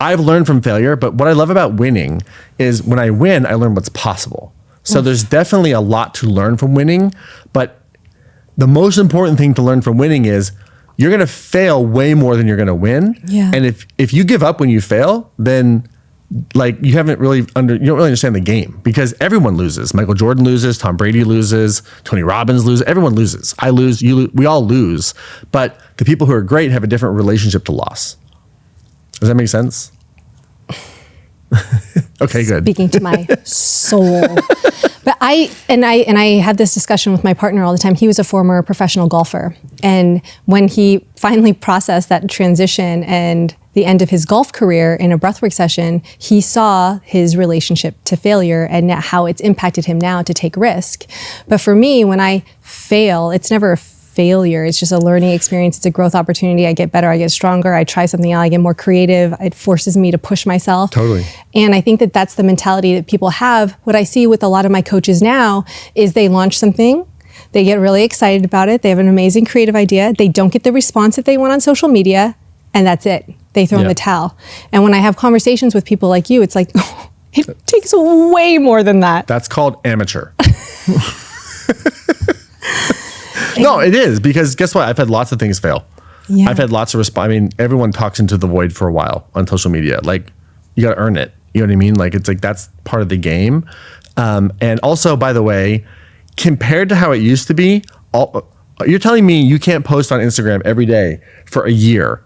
I've learned from failure, but what I love about winning is when I win, I learn what's possible. So there's definitely a lot to learn from winning, but the most important thing to learn from winning is you're gonna fail way more than you're gonna win. Yeah. And if you give up when you fail, then like you don't really understand the game, because everyone loses. Michael Jordan loses, Tom Brady loses, Tony Robbins loses, everyone loses. I lose, you lose, we all lose. But the people who are great have a different relationship to loss. Does that make sense? Okay, good. Speaking to my soul. But I had this discussion with my partner all the time. He was a former professional golfer. And when he finally processed that transition and the end of his golf career in a breathwork session, he saw his relationship to failure and how it's impacted him now to take risk. But for me, when I fail, it's never a failure. It's just a learning experience. It's a growth opportunity. I get better. I get stronger. I try something out. I get more creative. It forces me to push myself. Totally. And I think that that's the mentality that people have. What I see with a lot of my coaches now is they launch something. They get really excited about it. They have an amazing creative idea. They don't get the response that they want on social media. And that's it. They throw in the towel. And when I have conversations with people like you, it's like, it takes way more than that. That's called amateur. No, it is, because guess what? I've had lots of things fail. Yeah. I've had lots of everyone talks into the void for a while on social media. Like, you got to earn it. You know what I mean? Like, it's like, that's part of the game. And also, by the way, compared to how it used to be, you're telling me you can't post on Instagram every day for a year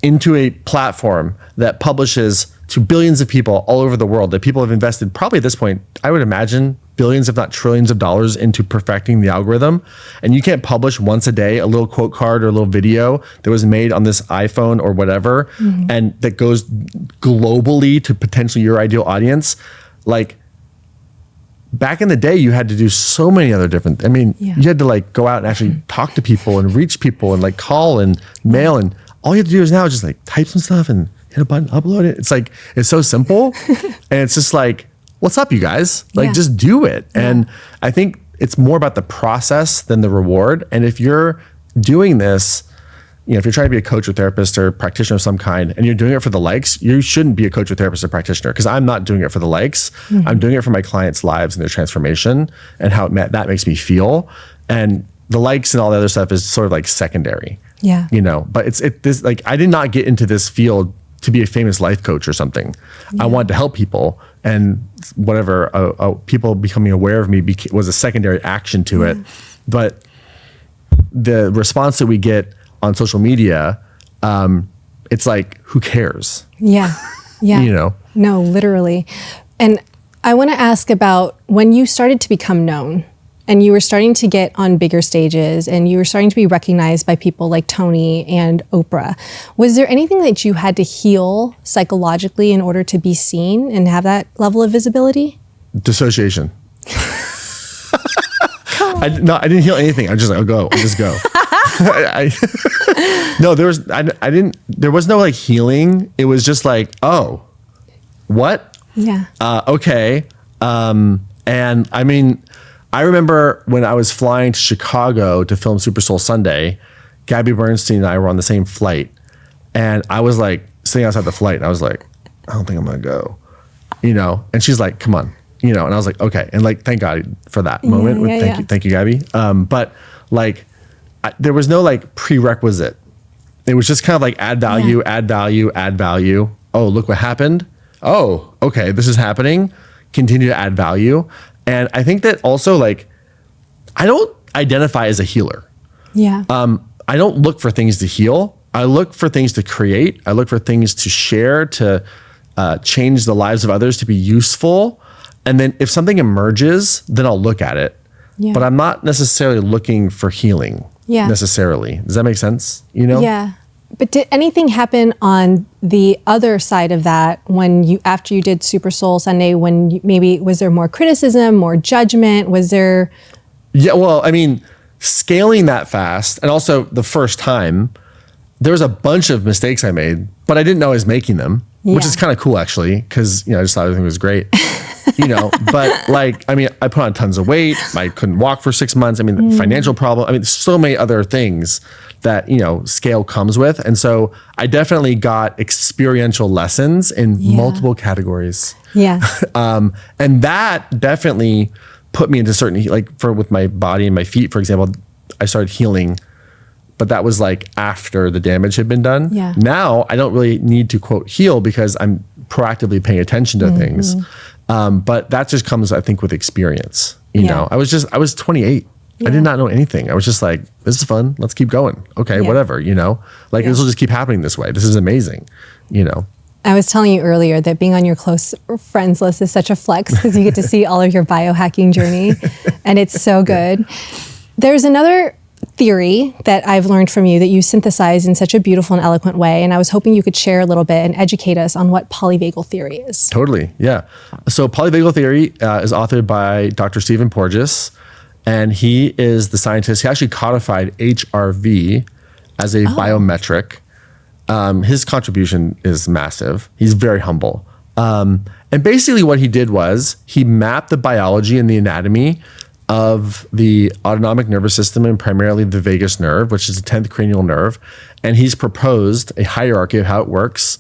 into a platform that publishes to billions of people all over the world, that people have invested probably at this point, I would imagine, billions, if not trillions of dollars into perfecting the algorithm. And you can't publish once a day a little quote card or a little video that was made on this iPhone or whatever, and that goes globally to potentially your ideal audience. Like, back in the day, you had to do so many other different, you had to like go out and actually talk to people and reach people and like call and mail, and all you have to do is now just like type some stuff and hit a button, upload it. It's like, it's so simple. And it's just like, what's up, you guys? Like, just do it. And I think it's more about the process than the reward. And if you're doing this, if you're trying to be a coach or therapist or practitioner of some kind, and you're doing it for the likes, you shouldn't be a coach or therapist or practitioner, because I'm not doing it for the likes. I'm doing it for my clients' lives and their transformation and how that makes me feel. And the likes and all the other stuff is sort of like secondary. Yeah. But this like, I did not get into this field to be a famous life coach or something. I wanted to help people, and whatever, people becoming aware of me was a secondary action to it. But the response that we get on social media, it's like, who cares? Yeah. No, literally. And I want to ask about when you started to become known and you were starting to get on bigger stages and you were starting to be recognized by people like Tony and Oprah. Was there anything that you had to heal psychologically in order to be seen and have that level of visibility? Dissociation. I didn't heal anything. I just like, I'll just go. No, there was no like healing. It was just like, oh, what? Yeah. Okay. And I mean, I remember when I was flying to Chicago to film Super Soul Sunday, Gabby Bernstein and I were on the same flight. And I was like sitting outside the flight and I was like, I don't think I'm going to go, you know? And she's like, come on, you know? And I was like, okay. And like, thank God for that moment. Thank you, Gabby. But like, there was no like prerequisite. It was just kind of like add value, add value, add value. Oh, look what happened. Oh, okay. This is happening. Continue to add value. And I think that also like, I don't identify as a healer. Yeah. I don't look for things to heal. I look for things to create. I look for things to share, to change the lives of others, to be useful. And then if something emerges, then I'll look at it. Yeah. But I'm not necessarily looking for healing necessarily. Does that make sense? You know? Yeah. But did anything happen on the other side of that when after you did Super Soul Sunday, when maybe, was there more criticism, more judgment? Was there? Yeah, well, I mean, scaling that fast, and also the first time, there was a bunch of mistakes I made, but I didn't know I was making them, which is kind of cool actually, because, you know, I just thought everything was great. You know, but like, I mean, I put on tons of weight. I couldn't walk for 6 months. I mean, financial problem. I mean, so many other things that, you know, scale comes with. And so I definitely got experiential lessons in multiple categories. Yeah. And that definitely put me into certain, like with my body and my feet, for example, I started healing, but that was like after the damage had been done. Yeah. Now I don't really need to quote heal because I'm proactively paying attention to things. But that just comes, I think, with experience. You know, I was 28. I did not know anything. I was just like, this is fun. Let's keep going. Okay, whatever, you know, like this will just keep happening this way. This is amazing, you know. I was telling you earlier that being on your close friends list is such a flex because you get to see all of your biohacking journey and it's so good. There's another theory that I've learned from you that you synthesize in such a beautiful and eloquent way. And I was hoping you could share a little bit and educate us on what polyvagal theory is. Totally. Yeah. So polyvagal theory is authored by Dr. Stephen Porges, and he is the scientist. He actually codified HRV as a biometric. His contribution is massive. He's very humble. And basically what he did was he mapped the biology and the anatomy of the autonomic nervous system and primarily the vagus nerve, which is the 10th cranial nerve. And he's proposed a hierarchy of how it works,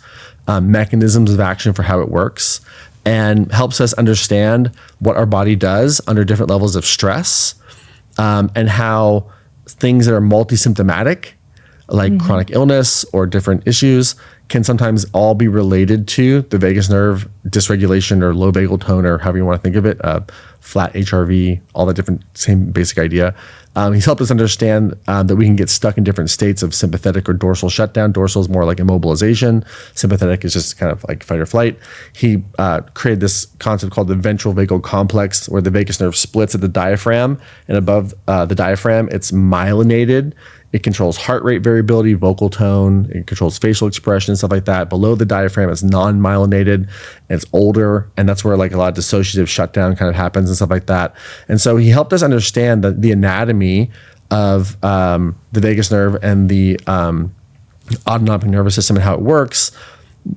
mechanisms of action for how it works, and helps us understand what our body does under different levels of stress, and how things that are multi-symptomatic, like chronic illness or different issues, can sometimes all be related to the vagus nerve dysregulation or low vagal tone, or however you want to think of it, flat HRV, all that different, same basic idea. He's helped us understand that we can get stuck in different states of sympathetic or dorsal shutdown. Dorsal is more like immobilization. Sympathetic is just kind of like fight or flight. He created this concept called the ventral vagal complex, where the vagus nerve splits at the diaphragm, and above the diaphragm, it's myelinated. It controls heart rate variability, vocal tone. It controls facial expression, stuff like that. Below the diaphragm, it's non-myelinated, and it's older, and that's where like a lot of dissociative shutdown kind of happens and stuff like that. And so he helped us understand the anatomy of the vagus nerve and the autonomic nervous system and how it works.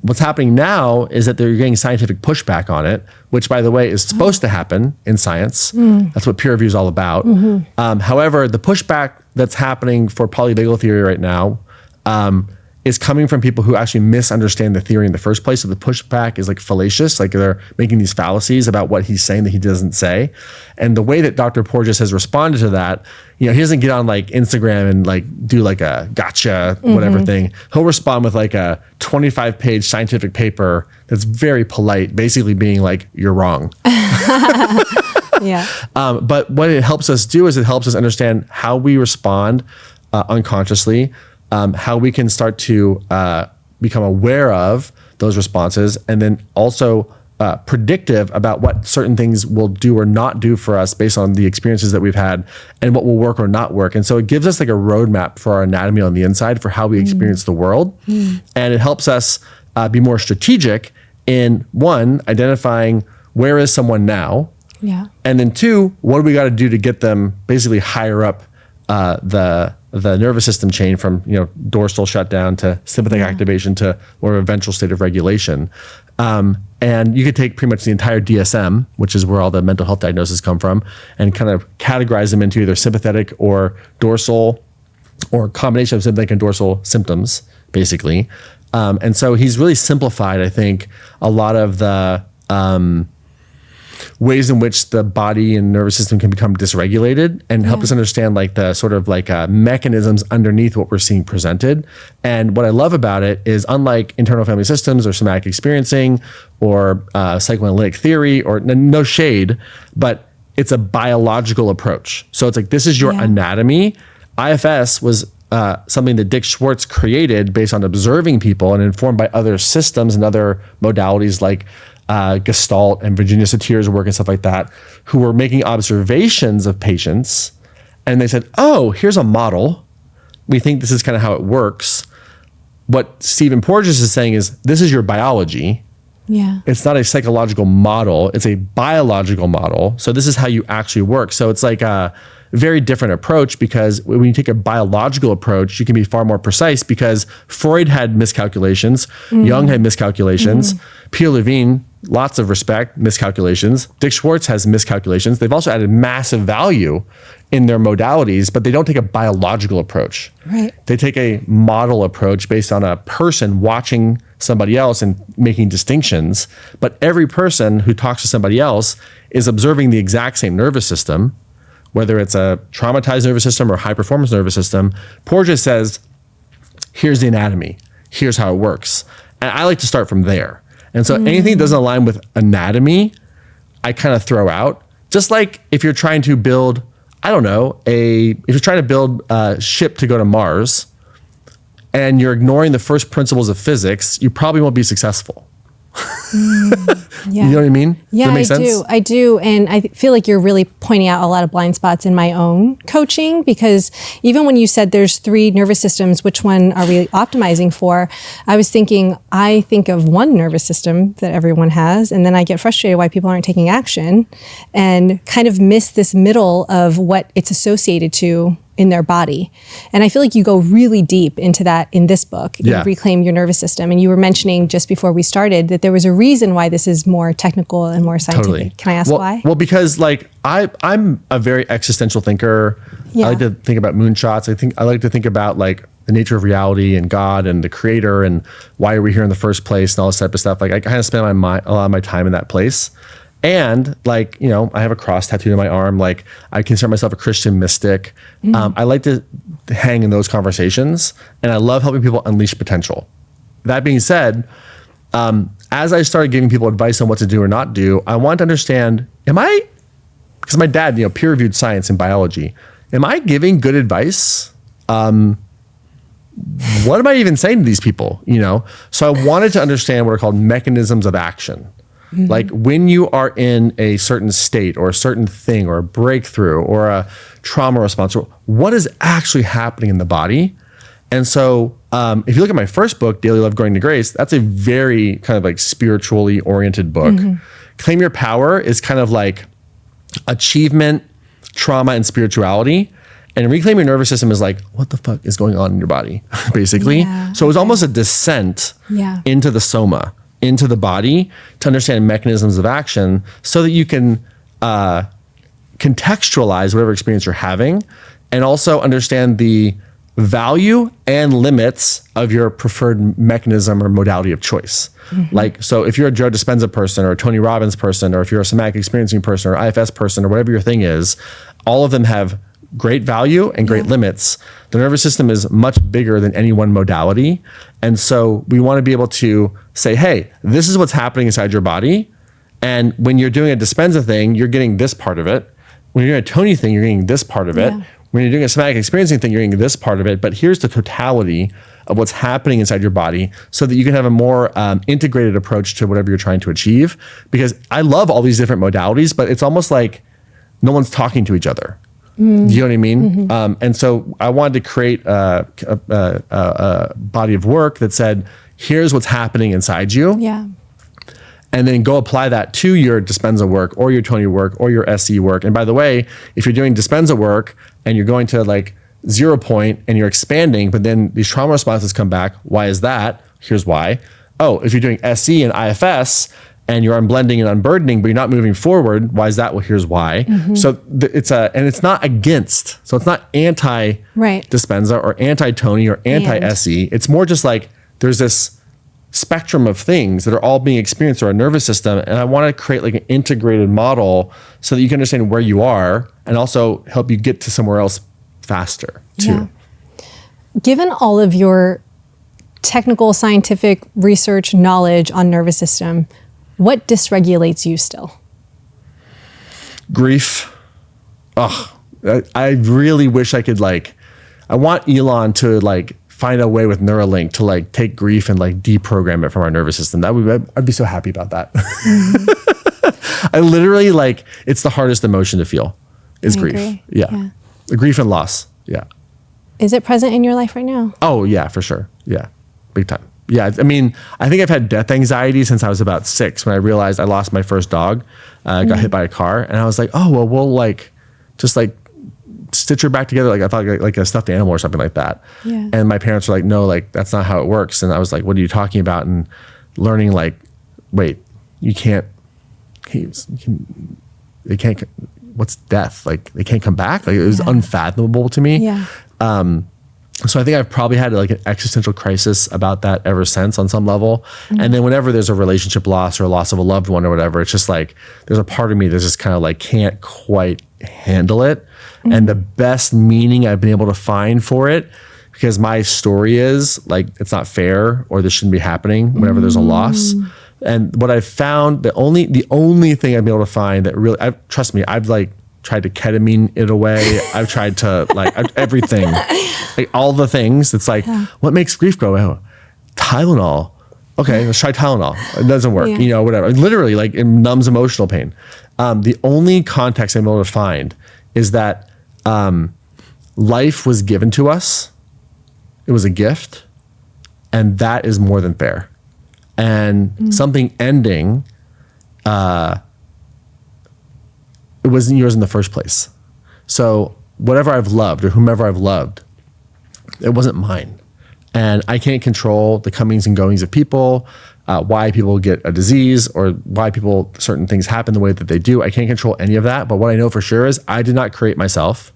What's happening now is that they're getting scientific pushback on it, which, by the way, is supposed to happen in science. That's what peer review is all about. However, the pushback that's happening for polyvagal theory right now is coming from people who actually misunderstand the theory in the first place. So the pushback is like fallacious, like they're making these fallacies about what he's saying that he doesn't say. And the way that Dr. Porges has responded to that, you know, he doesn't get on like Instagram and like do like a gotcha, whatever thing. He'll respond with like a 25-page scientific paper that's very polite, basically being like, you're wrong. But what it helps us do is it helps us understand how we respond unconsciously, how we can start to become aware of those responses, and then also predictive about what certain things will do or not do for us based on the experiences that we've had and what will work or not work. And so it gives us like a roadmap for our anatomy on the inside for how we experience the world. And it helps us be more strategic in, one, identifying where is someone now, and then two, what do we got to do to get them basically higher up the nervous system chain from, you know, dorsal shutdown to sympathetic activation to more of a ventral state of regulation. And you could take pretty much the entire DSM, which is where all the mental health diagnoses come from, and kind of categorize them into either sympathetic or dorsal, or a combination of sympathetic and dorsal symptoms, basically. And so he's really simplified, I think, a lot of the ways in which the body and nervous system can become dysregulated, and help us understand like the sort of like mechanisms underneath what we're seeing presented. And what I love about it is, unlike internal family systems or somatic experiencing or psychoanalytic theory, or no shade, but it's a biological approach. So it's like, this is your anatomy. IFS was something that Dick Schwartz created based on observing people and informed by other systems and other modalities like Gestalt and Virginia Satir's work and stuff like that, who were making observations of patients. And they said, oh, here's a model. We think this is kind of how it works. What Stephen Porges is saying is, this is your biology. Yeah. It's not a psychological model. It's a biological model. So this is how you actually work. So it's like a very different approach, because when you take a biological approach, you can be far more precise, because Freud had miscalculations, Jung had miscalculations, Pierre Levine, lots of respect, miscalculations. Dick Schwartz has miscalculations. They've also added massive value in their modalities, but they don't take a biological approach. Right. They take a model approach based on a person watching somebody else and making distinctions. But every person who talks to somebody else is observing the exact same nervous system, whether it's a traumatized nervous system or high performance nervous system. Porges says, here's the anatomy, here's how it works. And I like to start from there. And so anything that doesn't align with anatomy, I kind of throw out. Just like if you're trying to build, I don't know, if you're trying to build a ship to go to Mars and you're ignoring the first principles of physics, you probably won't be successful. Yeah. You know what I mean? Yeah, Does that make sense? I do. And I feel like you're really pointing out a lot of blind spots in my own coaching, because even when you said there's 3 nervous systems, which one are we optimizing for? I was thinking, I think of one nervous system that everyone has, and then I get frustrated why people aren't taking action, and kind of miss this middle of what it's associated to in their body. And I feel like you go really deep into that in this book, in Reclaim Your Nervous System. And you were mentioning just before we started that there was a reason why this is more technical and more scientific. Totally. Can I ask why? Well, because like I'm a very existential thinker. Yeah. I like to think about moonshots. I like to think about like the nature of reality and God and the creator and why are we here in the first place and all this type of stuff. Like I kind of spend a lot of my time in that place. And like, you know, I have a cross tattooed on my arm. Like I consider myself a Christian mystic. I like to hang in those conversations, and I love helping people unleash potential. That being said, as I started giving people advice on what to do or not do, I want to understand, because my dad, you know, peer-reviewed science and biology, am I giving good advice? What am I even saying to these people, you know? So I wanted to understand what are called mechanisms of action. Like when you are in a certain state or a certain thing or a breakthrough or a trauma response, what is actually happening in the body? And so if you look at my first book, Daily Love Growing to Grace, that's a very kind of like spiritually oriented book. Claim Your Power is kind of like achievement, trauma, and spirituality. And Reclaim Your Nervous System is like, what the fuck is going on in your body, basically? Yeah, so it was almost a descent into the soma, into the body, to understand mechanisms of action so that you can contextualize whatever experience you're having, and also understand the value and limits of your preferred mechanism or modality of choice. Like, so if you're a Joe Dispenza person or a Tony Robbins person, or if you're a somatic experiencing person or IFS person or whatever your thing is, all of them have great value and great limits. The nervous system is much bigger than any one modality. And so we want to be able to say, hey, this is what's happening inside your body. And when you're doing a Dispenza thing, you're getting this part of it. When you're doing a Tony thing, you're getting this part of it. When you're doing a somatic experiencing thing, you're getting this part of it. But here's the totality of what's happening inside your body so that you can have a more integrated approach to whatever you're trying to achieve. Because I love all these different modalities, but it's almost like no one's talking to each other. Do you know what I mean? And so I wanted to create a body of work that said, here's what's happening inside you. Yeah. And then go apply that to your Dispenza work or your Tony work or your SE work. And by the way, if you're doing Dispenza work and you're going to like 0 point and you're expanding, but then these trauma responses come back, why is that? Here's why. oh, if you're doing SE and IFS and you're unblending and unburdening, but you're not moving forward, why is that? Well, here's why. So it's not against, so it's not anti-Dispenza or anti-Tony or anti-SE. It's more just like there's this spectrum of things that are all being experienced through our nervous system. And I want to create like an integrated model so that you can understand where you are and also help you get to somewhere else faster too. Yeah. Given all of your technical scientific research knowledge on nervous system, what dysregulates you still? Grief. I really wish I could I want Elon to find a way with Neuralink to take grief and deprogram it from our nervous system. I'd be so happy about that. I literally it's the hardest emotion to feel is grief. Agree. Yeah. Grief and loss. Yeah. Is it present in your life right now? Oh yeah, for sure. Yeah. Big time. Yeah. I mean, I think I've had death anxiety since I was about 6 when I realized I lost my first dog, got hit by a car. And I was like, oh, well, we'll just stitch her back together. I thought like a stuffed animal or something like that. Yeah. And my parents were like, no, that's not how it works. And I was like, what are you talking about? And learning wait, you can't, they can't, what's death? They can't come back. It was unfathomable to me. Yeah. So I think I've probably had an existential crisis about that ever since on some level. And then whenever there's a relationship loss or a loss of a loved one or whatever, it's just there's a part of me that's just kind of can't quite handle it. And the best meaning I've been able to find for it, because my story is it's not fair or this shouldn't be happening whenever there's a loss. And what I've found, the only thing I've been able to find that really, trust me, I've tried to ketamine it away. I've tried to everything, all the things. It's what makes grief go? Oh, Tylenol. Okay, let's try Tylenol. It doesn't work, whatever. Literally it numbs emotional pain. The only context I'm able to find is that life was given to us. It was a gift. And that is more than fair. And something ending, it wasn't yours in the first place. So whatever I've loved or whomever I've loved, it wasn't mine. And I can't control the comings and goings of people, why people get a disease or why certain things happen the way that they do. I can't control any of that. But what I know for sure is I did not create myself.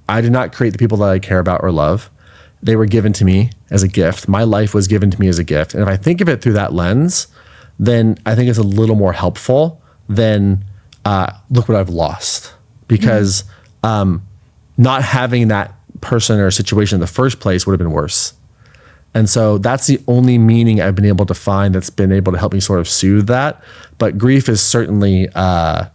I did not create the people that I care about or love. They were given to me as a gift. My life was given to me as a gift. And if I think of it through that lens, then I think it's a little more helpful than look what I've lost. Because not having that person or situation in the first place would have been worse. And so that's the only meaning I've been able to find that's been able to help me sort of soothe that. But grief is certainly my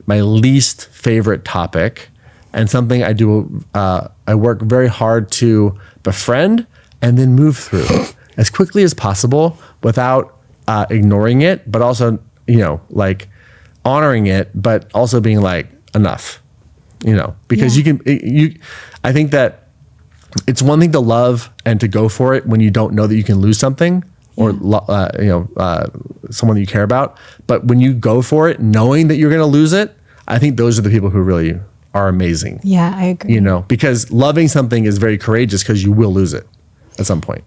least favorite topic and something I do. I work very hard to befriend and then move through as quickly as possible without ignoring it, but also, honoring it, but also being enough, because I think that it's one thing to love and to go for it when you don't know that you can lose something or, someone that you care about. But when you go for it, knowing that you're going to lose it, I think those are the people who really are amazing. Yeah, I agree. Because loving something is very courageous because you will lose it at some point.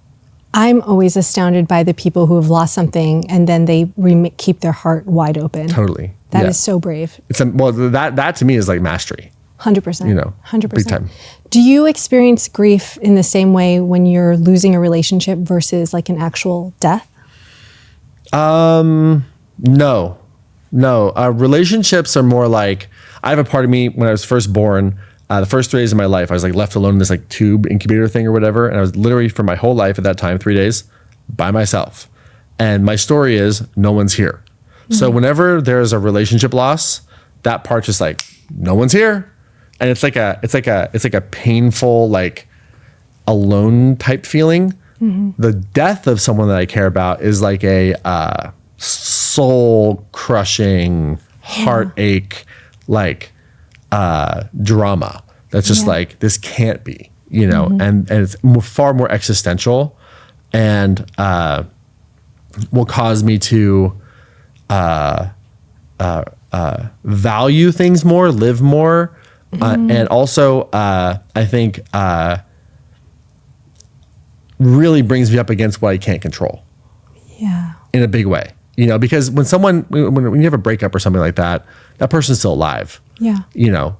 I'm always astounded by the people who have lost something and then they keep their heart wide open. Totally. That is so brave. That to me is Mastry. 100%. 100%. Big time. Do you experience grief in the same way when you're losing a relationship versus an actual death? No. Relationships are more I have a part of me when I was first born, the first 3 days of my life, I was left alone in this tube incubator thing or whatever. And I was literally for my whole life at that time, 3 days by myself. And my story is no one's here. So whenever there's a relationship loss, that part's just no one's here. And it's like a painful, alone type feeling. The death of someone that I care about is a soul crushing heartache, drama. That's just this can't be, and it's far more existential and will cause me to value things more, live more, and also I think really brings me up against what I can't control. Yeah. in a big way, you know, because when you have a breakup or something like that, that person's still alive. Yeah. You know,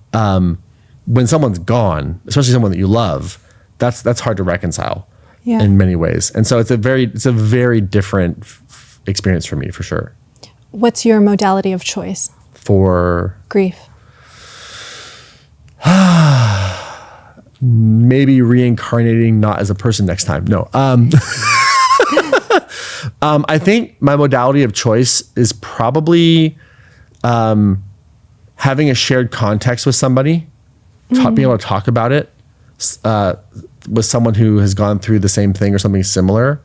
when someone's gone, especially someone that you love, that's hard to reconcile in many ways. And so it's a very different experience for me, for sure. What's your modality of choice for grief? Maybe reincarnating not as a person next time. No. I think my modality of choice is probably having a shared context with somebody, being able to talk about it with someone who has gone through the same thing or something similar.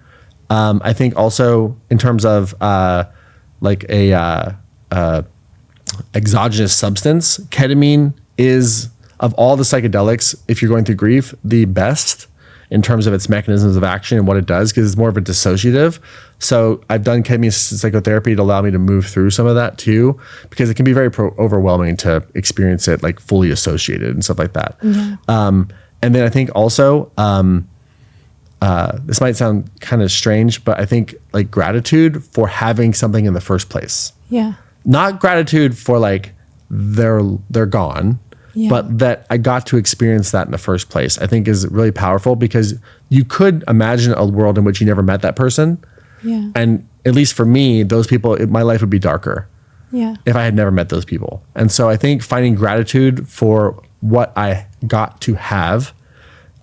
I think also in terms of like a exogenous substance, ketamine is, of all the psychedelics, if you're going through grief, the best in terms of its mechanisms of action and what it does, because it's more of a dissociative. So I've done ketamine psychotherapy to allow me to move through some of that too, because it can be very overwhelming to experience it like fully associated and stuff like that. Yeah. And then I think also, this might sound kind of strange, but I think like gratitude for having something in the first place. Yeah. Not gratitude for like they're gone, but that I got to experience that in the first place, I think is really powerful, because you could imagine a world in which you never met that person. Yeah. And at least for me, those people, my life would be darker if I had never met those people. And so I think finding gratitude for what I got to have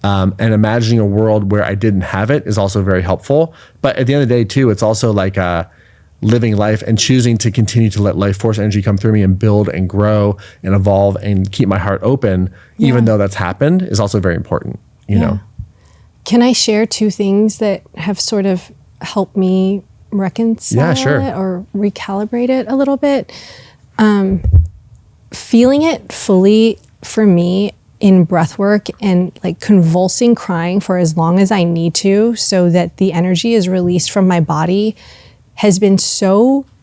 and imagining a world where I didn't have it is also very helpful. But at the end of the day too, it's also like living life and choosing to continue to let life force energy come through me and build and grow and evolve and keep my heart open, even though that's happened, is also very important, you know? Can I share two things that have sort of helped me reconcile it or recalibrate it a little bit? Feeling it fully for me in breathwork and like convulsing crying for as long as I need to so that the energy is released from my body has been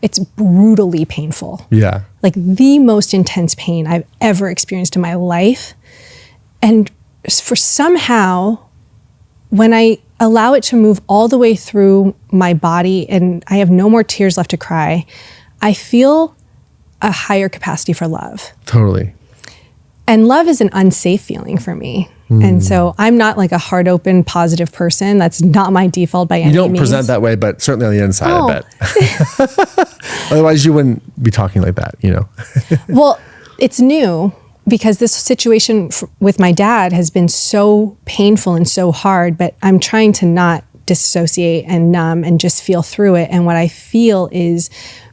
it's brutally painful. Yeah. Like the most intense pain I've ever experienced in my life. And for somehow, when I allow it to move all the way through my body and I have no more tears left to cry, I feel a higher capacity for love. Totally. And love is an unsafe feeling for me. And so I'm not like a heart open, positive person. That's not my default by any means. You don't present that way, but certainly on the inside, I bet. Otherwise you wouldn't be talking like that, you know? Well, it's new because this situation with my dad has been so painful and so hard, but I'm trying to not dissociate and numb and just feel through it. And what I feel is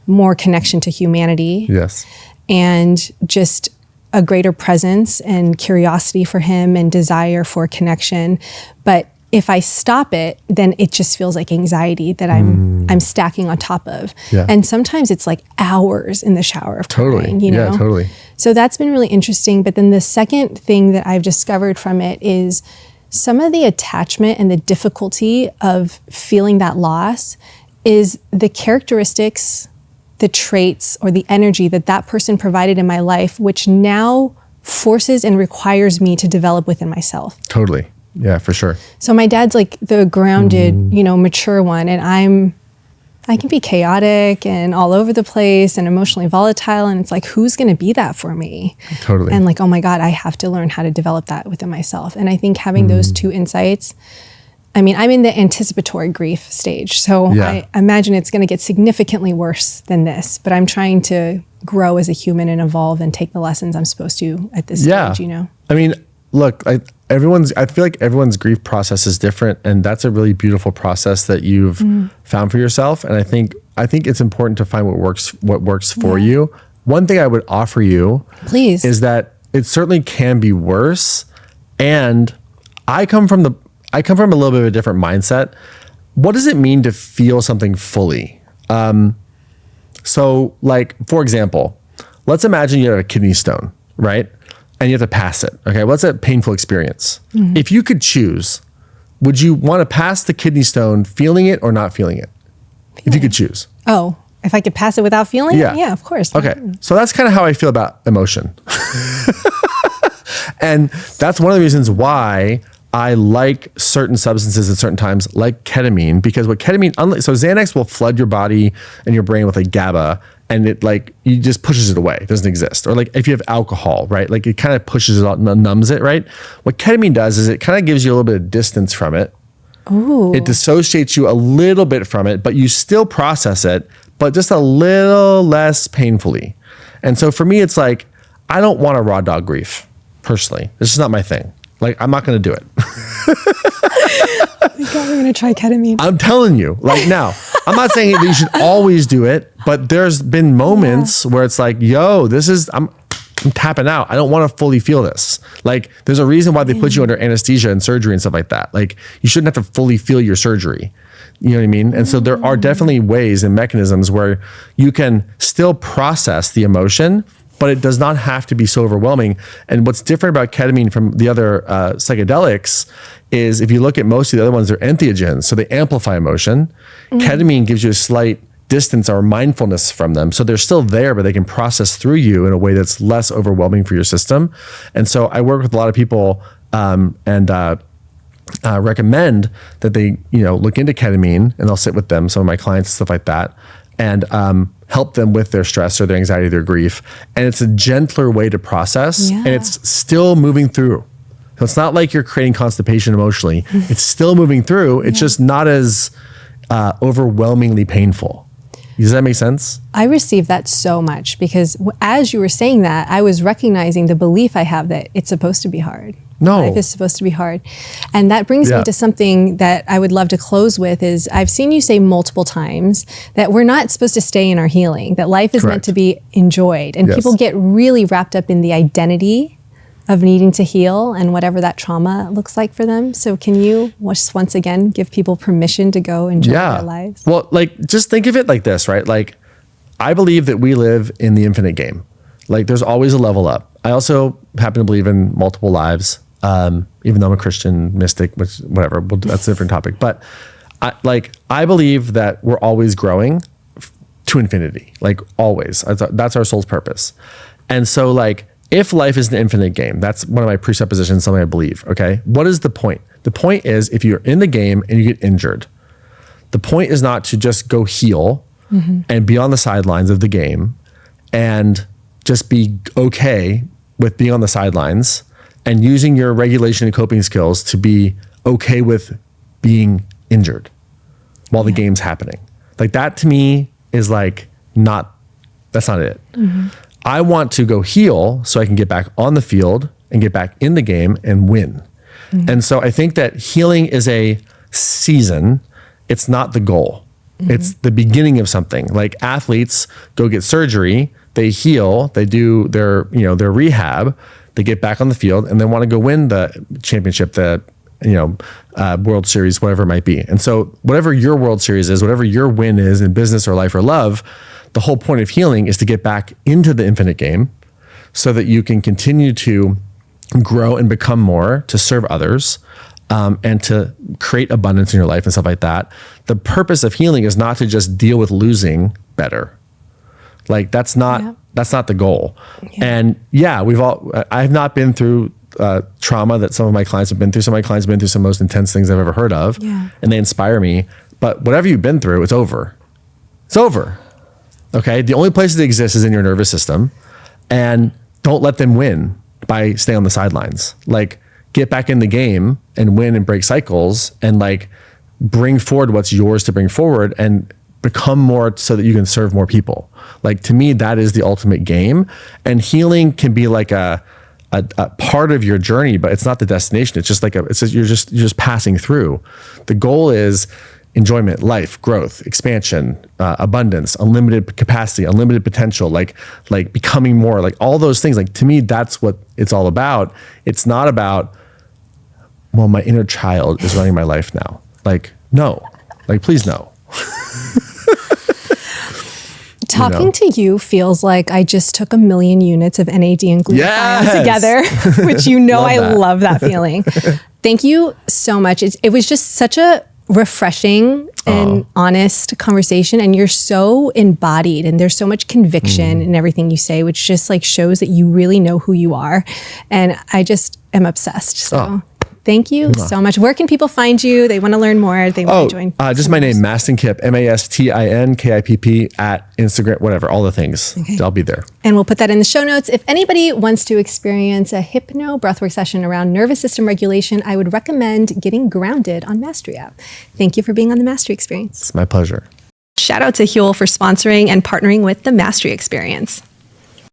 more connection to humanity. Yes. And just a greater presence and curiosity for him and desire for connection. But if I stop it, then it just feels like anxiety that I'm stacking on top of. Yeah. And sometimes it's like hours in the shower of crying, you know? Yeah, totally. So that's been really interesting. But then the second thing that I've discovered from it is some of the attachment and the difficulty of feeling that loss is the characteristics, the traits or the energy that person provided in my life, which now forces and requires me to develop within myself. Totally. Yeah, for sure. So my dad's like the grounded, you know, mature one, and I can be chaotic and all over the place and emotionally volatile. And it's like, who's going to be that for me? Totally. And like, oh my God, I have to learn how to develop that within myself. And I think having those two insights, I mean, I'm in the anticipatory grief stage, so I imagine it's going to get significantly worse than this, but I'm trying to grow as a human and evolve and take the lessons I'm supposed to at this stage, you know? I mean, look, I feel like everyone's grief process is different, and that's a really beautiful process that you've found for yourself. And I think it's important to find what works for you. One thing I would offer you, please, is that it certainly can be worse. And I come from a little bit of a different mindset. What does it mean to feel something fully? So like, for example, let's imagine you have a kidney stone, right? And you have to pass it. Okay. What's that painful experience? If you could choose, would you want to pass the kidney stone feeling it or not feeling it? If you could choose. Oh, if I could pass it without feeling it? Yeah, of course. Okay. So that's kind of how I feel about emotion. And that's one of the reasons why I like certain substances at certain times, like ketamine, because what ketamine, so Xanax will flood your body and your brain with like GABA, and it like, you just pushes it away. It doesn't exist. Or like if you have alcohol, right? Like it kind of pushes it out, numbs it, right? What ketamine does is it kind of gives you a little bit of distance from it. Ooh. It dissociates you a little bit from it, but you still process it, but just a little less painfully. And so for me, it's like, I don't want a raw dog grief, personally. This is not my thing. Like, I'm not going to do it. Oh my God, we're going to try ketamine. I'm telling you, like now, I'm not saying that you should always do it, but there's been moments where it's like, yo, I'm tapping out. I don't want to fully feel this. Like, there's a reason why they put you under anesthesia and surgery and stuff like that. Like, you shouldn't have to fully feel your surgery. You know what I mean? And so there are definitely ways and mechanisms where you can still process the emotion, but it does not have to be so overwhelming. And what's different about ketamine from the other psychedelics is if you look at most of the other ones, they're entheogens, so they amplify emotion. Ketamine gives you a slight distance or mindfulness from them. So they're still there, but they can process through you in a way that's less overwhelming for your system. And so I work with a lot of people and recommend that they, look into ketamine, and they'll sit with them, some of my clients, stuff like that, and help them with their stress or their anxiety, their grief. And it's a gentler way to process, and it's still moving through. So it's not like you're creating constipation emotionally. It's still moving through. It's just not as overwhelmingly painful. Does that make sense? I received that so much because as you were saying that, I was recognizing the belief I have that it's supposed to be hard. No. Life is supposed to be hard. And that brings me to something that I would love to close with is I've seen you say multiple times that we're not supposed to stay in our healing, that life is meant to be enjoyed. And people get really wrapped up in the identity of needing to heal and whatever that trauma looks like for them. So can you once again give people permission to go enjoy their lives? Well, like just think of it like this, right? Like I believe that we live in the infinite game. Like there's always a level up. I also happen to believe in multiple lives, even though I'm a Christian mystic, which whatever, that's a different topic. But I believe that we're always growing to infinity, like always. That's our soul's purpose. And so like, if life is an infinite game, that's one of my presuppositions, something I believe, okay? What is the point? The point is if you're in the game and you get injured, the point is not to just go heal and be on the sidelines of the game and just be okay with being on the sidelines and using your regulation and coping skills to be okay with being injured while the game's happening. Like that to me is like that's not it. I want to go heal so I can get back on the field and get back in the game and win. And so I think that healing is a season. It's not the goal. It's the beginning of something. Like athletes go get surgery, they heal, they do their rehab, they get back on the field and they want to go win the championship, the World Series, whatever it might be. And so whatever your World Series is, whatever your win is in business or life or love, the whole point of healing is to get back into the infinite game so that you can continue to grow and become more, to serve others, and to create abundance in your life and stuff like that. The purpose of healing is not to just deal with losing better. Like that's not the goal. And I have not been through trauma that some of my clients have been through. Some of my clients have been through some of the most intense things I've ever heard of, and they inspire me. But whatever you've been through, it's over. It's over. Okay. The only place it exists is in your nervous system, and don't let them win by staying on the sidelines. Like get back in the game and win and break cycles and like bring forward what's yours to bring forward and become more so that you can serve more people. Like to me, that is the ultimate game, and healing can be like a part of your journey, but it's not the destination. It's just like you're just passing through. The goal is enjoyment, life, growth, expansion, abundance, unlimited capacity, unlimited potential, like becoming more, like all those things. Like to me, that's what it's all about. It's not about, well, my inner child is running my life now. Like, no, like, please no. Talking to you feels like I just took 1 million units of NAD and glutathione together, which I love that feeling. Thank you so much. It was just such a refreshing and honest conversation, and you're so embodied and there's so much conviction in everything you say, which just like shows that you really know who you are, and I just am obsessed. So Thank you so much. Where can people find you? They want to learn more. They want to join. Just my name, Mastin Kipp, MASTINKIPP at Instagram, whatever, all the things. Okay. I'll be there. And we'll put that in the show notes. If anybody wants to experience a hypno breathwork session around nervous system regulation, I would recommend getting grounded on Mastry app. Thank you for being on the Mastry Experience. It's my pleasure. Shout out to Huel for sponsoring and partnering with the Mastry Experience.